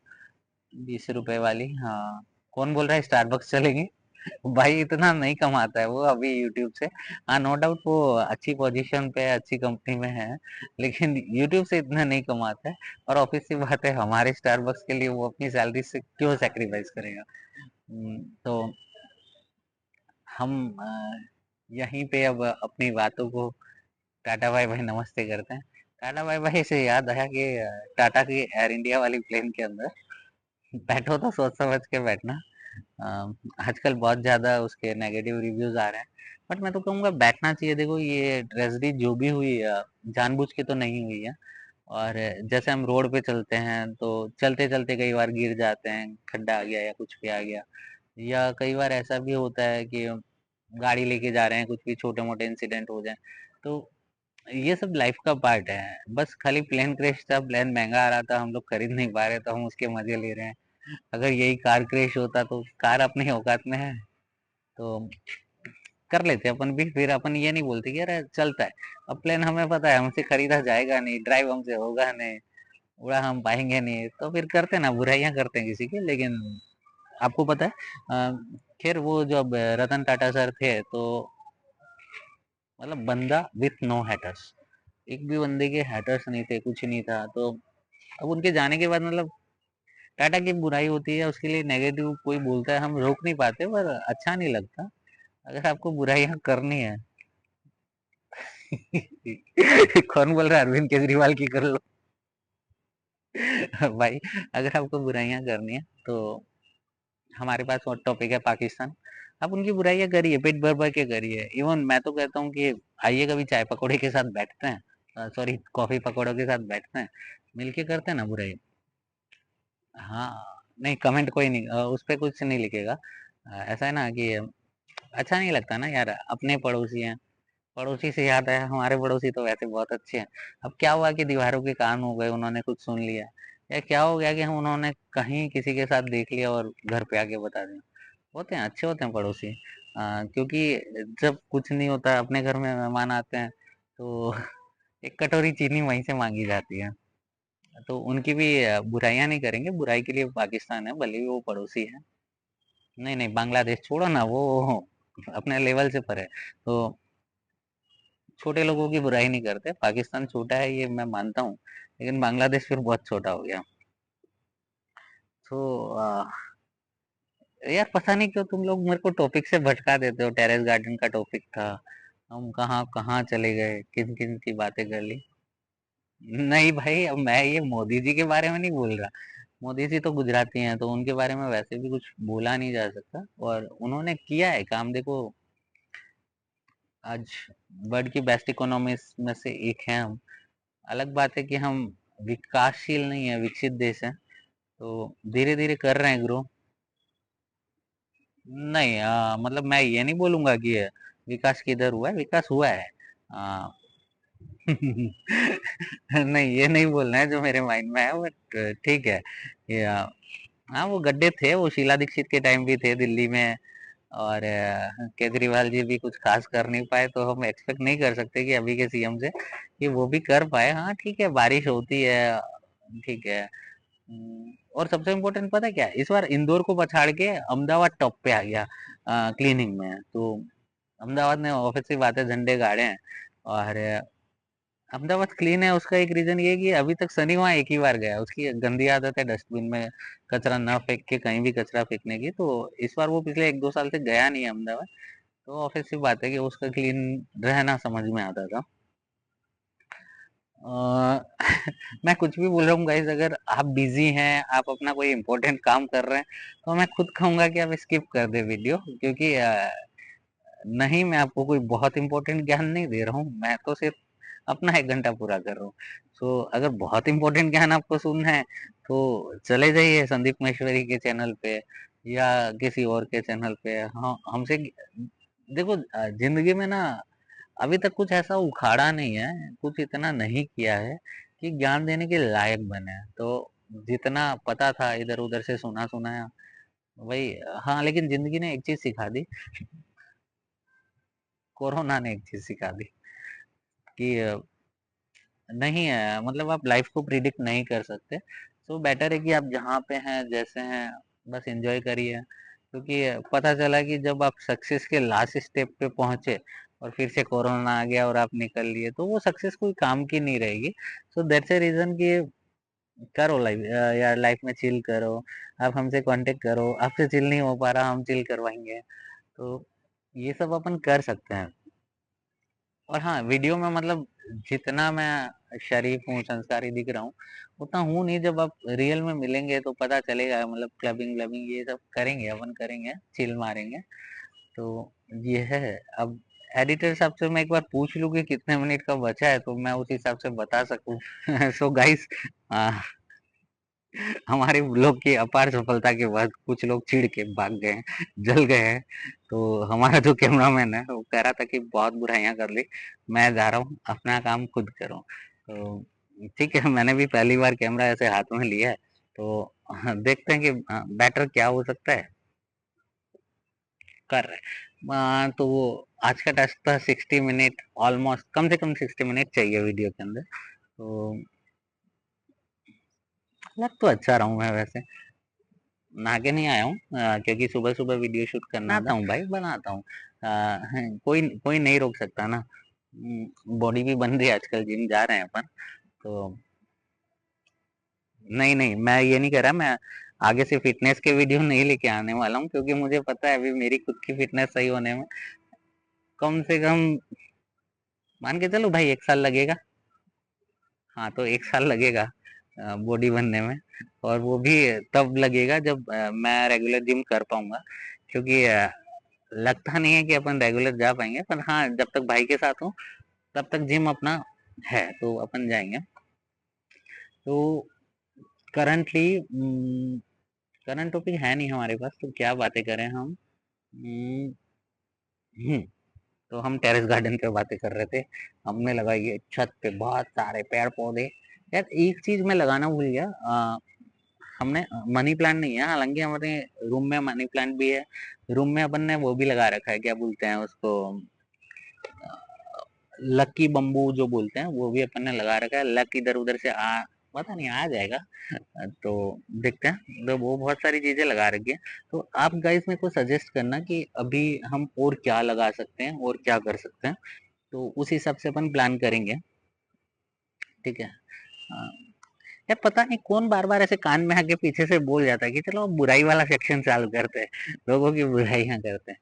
20 रुपए वाली। हाँ, कौन बोल रहा है स्टारबक्स चलेंगे? भाई इतना नहीं कमाता है वो अभी यूट्यूब से। हाँ, नो डाउट वो अच्छी पोजीशन पे है, अच्छी कंपनी में है, लेकिन यूट्यूब से इतना नहीं कमाता है। और ऑफिस की बात है, हमारे स्टारबक्स के लिए वो अपनी सैलरी से क्यों सेक्रीफाइस करेगा? तो हम यहीं पे अब अपनी बातों को टाटा बाय बाय नमस्ते करते हैं। टाटा बाय बाय से याद आया कि टाटा की एयर इंडिया वाली प्लेन के अंदर बैठो तो सोच समझ के बैठना। आजकल बहुत ज़्यादा उसके नेगेटिव रिव्यूज आ रहे हैं, बट मैं तो कहूँगा बैठना चाहिए। देखो ये ट्रेजेडी जो भी हुई जानबूझ के तो नहीं हुई है। और जैसे हम रोड पे चलते हैं तो चलते चलते कई बार गिर जाते हैं, खड्डा आ गया या कुछ भी आ गया, या कई बार ऐसा भी होता है कि गाड़ी लेके जा रहे हैं, कुछ भी छोटे मोटे इंसिडेंट हो जाए, तो ये सब लाइफ का पार्ट है। बस खाली प्लेन क्रैश था, प्लेन महंगा आ रहा था, हम लोग खरीद नहीं पा रहे, तो हम उसके मजे ले रहे हैं। अगर यही कार क्रैश होता तो कार अपनी औकात में है तो कर लेते अपन भी, फिर अपन ये नहीं बोलते कि यार चलता है। अब प्लेन हमें पता है हमसे खरीदा जाएगा नहीं, ड्राइव हमसे होगा नहीं, उड़ा हम पाएंगे नहीं, तो फिर करते ना, बुराइयां करते हैं किसी की। लेकिन आपको पता है खैर वो जब रतन टाटा सर थे तो मतलब बंदा विथ नो हैटर्स, एक भी बंदे के हैटर्स नहीं थे, कुछ नहीं था। तो अब उनके जाने के बाद मतलब टाटा की बुराई होती है, उसके लिए नेगेटिव कोई बोलता है, हम रोक नहीं पाते, पर अच्छा नहीं लगता। अगर आपको बुराइयां करनी है कौन बोल रहा है? अरविंद केजरीवाल की कर लो। भाई अगर आपको बुराइयां करनी है तो हमारे पास और टॉपिक है पाकिस्तान। आप उनकी बुराइयां करिए, पेट भर भर के करिए। इवन मैं तो कहता हूँ कि आइए कभी चाय पकौड़े के साथ बैठते हैं, सॉरी कॉफी पकौड़ों के साथ बैठते हैं, मिलके करते हैं ना बुराई। हाँ, नहीं कमेंट कोई नहीं, उस पे कुछ नहीं लिखेगा। ऐसा है ना कि अच्छा नहीं लगता ना यार, अपने पड़ोसी हैं। पड़ोसी से याद आया, हमारे पड़ोसी तो वैसे बहुत अच्छे हैं। अब क्या हुआ कि दीवारों के कान हो गए, उन्होंने कुछ सुन लिया, या क्या हो गया कि हम उन्होंने कहीं किसी के साथ देख लिया और घर पे आके बता दिया। होते हैं, अच्छे होते हैं पड़ोसी। क्योंकि जब कुछ नहीं होता अपने घर में मेहमान आते हैं तो एक कटोरी चीनी वहीं से मांगी जाती है। तो उनकी भी बुराइयां नहीं करेंगे, बुराई के लिए पाकिस्तान है, भले ही वो पड़ोसी है। नहीं नहीं, बांग्लादेश छोड़ो ना, वो अपने लेवल से पर है। तो छोटे लोगों की बुराई नहीं करते, पाकिस्तान छोटा है ये मैं मानता हूँ, लेकिन बांग्लादेश फिर बहुत छोटा हो गया। तो यार पता नहीं क्यों तुम लोग मेरे को टॉपिक से भटका देते हो। टेरेस गार्डन का टॉपिक था, हम कहाँ कहाँ चले गए, किन किन की बातें कर ली। नहीं भाई, अब मैं ये मोदी जी के बारे में नहीं बोल रहा। मोदी जी तो गुजराती हैं, तो उनके बारे में वैसे भी कुछ बोला नहीं जा सकता, और उन्होंने किया है काम। देखो आज वर्ल्ड की बेस्ट इकोनॉमीज में से एक है हम। अलग बात है कि हम विकासशील नहीं है, विकसित देश है, तो धीरे धीरे कर रहे हैं ग्रो। नहीं मतलब मैं ये नहीं बोलूंगा कि विकास किधर हुआ है, विकास हुआ है। आ, नहीं ये नहीं बोलना है जो मेरे माइंड में है, बट ठीक है। ये हाँ, वो गड्ढे थे, वो शीला दीक्षित के टाइम भी थे दिल्ली में, और केजरीवाल जी भी कुछ खास कर नहीं पाए, तो हम एक्सपेक्ट नहीं कर सकते कि अभी के सीएम से कि वो भी कर पाए। हाँ ठीक है, बारिश होती है, ठीक है। और सबसे इम्पोर्टेंट पता है क्या, इस बार इंदौर को पछाड़ के अहमदाबाद टॉप पे आ गया क्लीनिंग में। तो अहमदाबाद ने ऑफिस की बात है झंडे गाड़े हैं, और अहमदाबाद क्लीन है, उसका एक रीजन ये है कि अभी तक सनी वहाँ एक ही बार गया। उसकी गंदी आदत है डस्टबिन में कचरा ना फेंक के कहीं भी कचरा फेंकने की, तो इस बार वो पिछले 1-2 साल से गया नहीं है अहमदाबाद। तो ऑफिस की बात है कि उसका क्लीन रहना समझ में आता था। अ, मैं कुछ भी बोल रहा हूँ गाइस, अगर आप बिजी हैं, आप अपना कोई इम्पोर्टेंट काम कर रहे हैं, तो मैं खुद कहूंगा कि आप स्किप कर दे वीडियो, क्योंकि नहीं, मैं आपको कोई बहुत इम्पोर्टेंट ज्ञान नहीं दे रहा हूँ, मैं तो सिर्फ अपना 1 घंटा पूरा कर रहा हूँ। सो अगर बहुत इम्पोर्टेंट ज्ञान आपको सुनना है तो चले जाइए संदीप महेश्वरी के चैनल पे या किसी और के चैनल पे। हाँ, हमसे देखो, जिंदगी में ना अभी तक कुछ ऐसा उखाड़ा नहीं है, कुछ इतना नहीं किया है कि ज्ञान देने के लायक बने। तो जितना पता था इधर उधर से सुना सुनाया वही। हाँ, लेकिन जिंदगी ने एक चीज सिखा दी, कोरोना ने एक चीज सिखा दी कि नहीं है, मतलब आप लाइफ को प्रिडिक्ट नहीं कर सकते। सो बेटर है कि आप जहाँ पे हैं, जैसे हैं, बस एंजॉय करिए। क्योंकि पता चला कि जब आप सक्सेस के लास्ट स्टेप पे पहुंचे और फिर से कोरोना आ गया और आप निकल लिए, तो वो सक्सेस कोई काम की नहीं रहेगी। सो दैट्स ए रीजन कि करो लाइफ, यार लाइफ में चिल करो। आप हमसे कांटेक्ट करो, आपसे चिल नहीं हो पा रहा, हम चिल करवाएंगे। तो ये सब अपन कर सकते हैं। और हाँ, वीडियो में मतलब जितना मैं शरीफ हूँ, संस्कारी दिख रहा हूँ, उतना हूँ नहीं। जब आप रियल में मिलेंगे तो पता चलेगा, मतलब क्लबिंग व्लबिंग ये सब करेंगे, अपन करेंगे, चिल मारेंगे। तो ये है। अब एडिटर साहब से मैं एक बार पूछ लूँ कि कितने मिनट का बचा है, तो मैं उस हिसाब से बता सकूँ। सो गाइस, हमारे ब्लॉग की अपार सफलता के बाद कुछ लोग चिढ़ के भाग गए हैं, जल गए हैं। तो हमारा जो कैमरामैन है वो कह रहा था कि बहुत बुराइयां कर ली, मैं जा रहा हूँ, अपना काम खुद करो। तो ठीक है, मैंने भी पहली बार कैमरा ऐसे हाथ में लिया है। तो देखते हैं कि बेटर क्या हो सकता है। कर रहे हैं। तो वो आज का टास्क था 60 मिनट, ऑलमोस्ट कम से कम 60 मिनट चाहिए वीडियो के अंदर। तो लग तो अच्छा रहा हूँ मैं वैसे। नहा के नहीं आया हूँ, क्योंकि सुबह सुबह वीडियो शूट करना आता हूँ भाई, बनाता हूँ। कोई कोई नहीं रोक सकता ना। बॉडी भी बन रही है आजकल, जिम जा रहे हैं अपन। तो नहीं नहीं, मैं ये नहीं कर रहा। मैं आगे से फिटनेस के वीडियो नहीं लेके आने वाला हूँ, क्योंकि मुझे पता है अभी मेरी खुद की फिटनेस सही होने में कम से कम मान के चलो भाई 1 साल लगेगा। हाँ, तो 1 साल लगेगा बॉडी बनने में। और वो भी तब लगेगा जब मैं रेगुलर जिम कर पाऊंगा। क्योंकि लगता नहीं है कि अपन रेगुलर जा पाएंगे, पर हाँ, जब तक भाई के साथ हूँ तब तक जिम अपना है, तो अपन जाएंगे। तो करंटली करंट टॉपिक है नहीं हमारे पास, तो क्या बातें करें हम। हम्म, हम्म, तो हम टेरेस गार्डन पे बातें कर रहे थे। हमने लगाई है छत पे बहुत सारे पेड़ पौधे। यार एक चीज मैं लगाना भूल गया, हमने मनी प्लांट नहीं है, हालांकि हमारे रूम में मनी प्लांट भी है। रूम में अपन ने वो भी लगा रखा है, क्या बोलते हैं उसको, लकी बम्बू जो बोलते हैं, वो भी अपन ने लगा रखा है। लक इधर उधर से पता नहीं आ जाएगा। तो देखते हैं। तो वो बहुत सारी चीजें लगा रखी है। तो आप गाइस मेरे को सजेस्ट करना कि अभी हम और क्या लगा सकते हैं और क्या कर सकते हैं, तो उस हिसाब से अपन प्लान करेंगे। ठीक है। यार पता नहीं कौन बार बार ऐसे कान में आके पीछे से बोल जाता है कि चलो अब बुराई वाला सेक्शन चालू करते हैं, लोगों की बुराइयां करते हैं।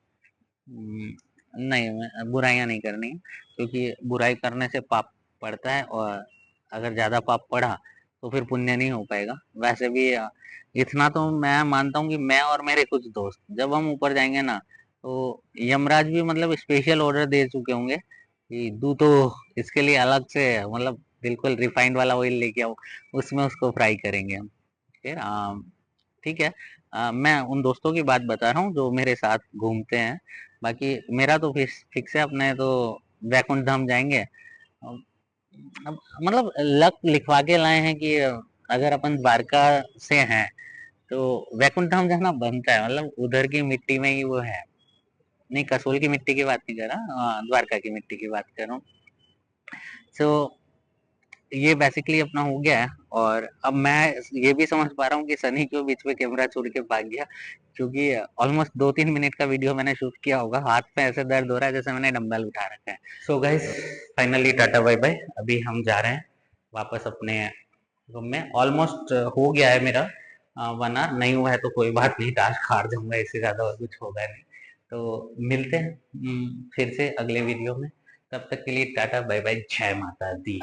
नहीं, मैं बुराइयां नहीं करनी है, क्योंकि बुराई करने से पाप पड़ता है, और अगर ज्यादा पाप पड़ा तो फिर पुण्य नहीं हो पाएगा। वैसे भी इतना तो मैं मानता हूँ कि मैं और मेरे कुछ दोस्त जब हम ऊपर जाएंगे ना, तो यमराज भी मतलब स्पेशल ऑर्डर दे चुके होंगे कि तू तो इसके लिए अलग से, मतलब बिल्कुल रिफाइंड वाला ऑयल लेके आओ, उसमें उसको फ्राई करेंगे हम। फिर ठीक है। मैं उन दोस्तों की बात बता रहा हूँ जो मेरे साथ घूमते हैं। बाकी मेरा तो फिक्स है, अपने तो वैकुंठ धाम जाएंगे। अब मतलब लक लिखवा के लाए हैं कि अगर अपन द्वारका से हैं तो वैकुंठ धाम जाना बनता है, मतलब उधर की मिट्टी में ही वो है। नहीं, कसोल की मिट्टी की बात नहीं कर रहा, द्वारका की मिट्टी की बात कर रहा हूँ। सो ये बेसिकली अपना हो गया है। और अब मैं ये भी समझ पा रहा हूँ कि सनी क्यों बीच में कैमरा छोड़ के भाग गया, क्योंकि ऑलमोस्ट 2-3 मिनट का वीडियो मैंने शूट किया होगा, हाथ पे ऐसे दर्द हो रहा है जैसे मैंने डंबल उठा रखा है। So guys, finally tata bye bye. अभी हम जा रहे हैं वापस अपने रूम में। ऑलमोस्ट हो गया है मेरा 1 आवर। नहीं हुआ है तो कोई बात नहीं, टास्क हार जाऊंगा, इससे ज्यादा और कुछ होगा नहीं। तो मिलते हैं फिर से अगले वीडियो में। तब तक के लिए टाटा बाय बाय, जय माता दी।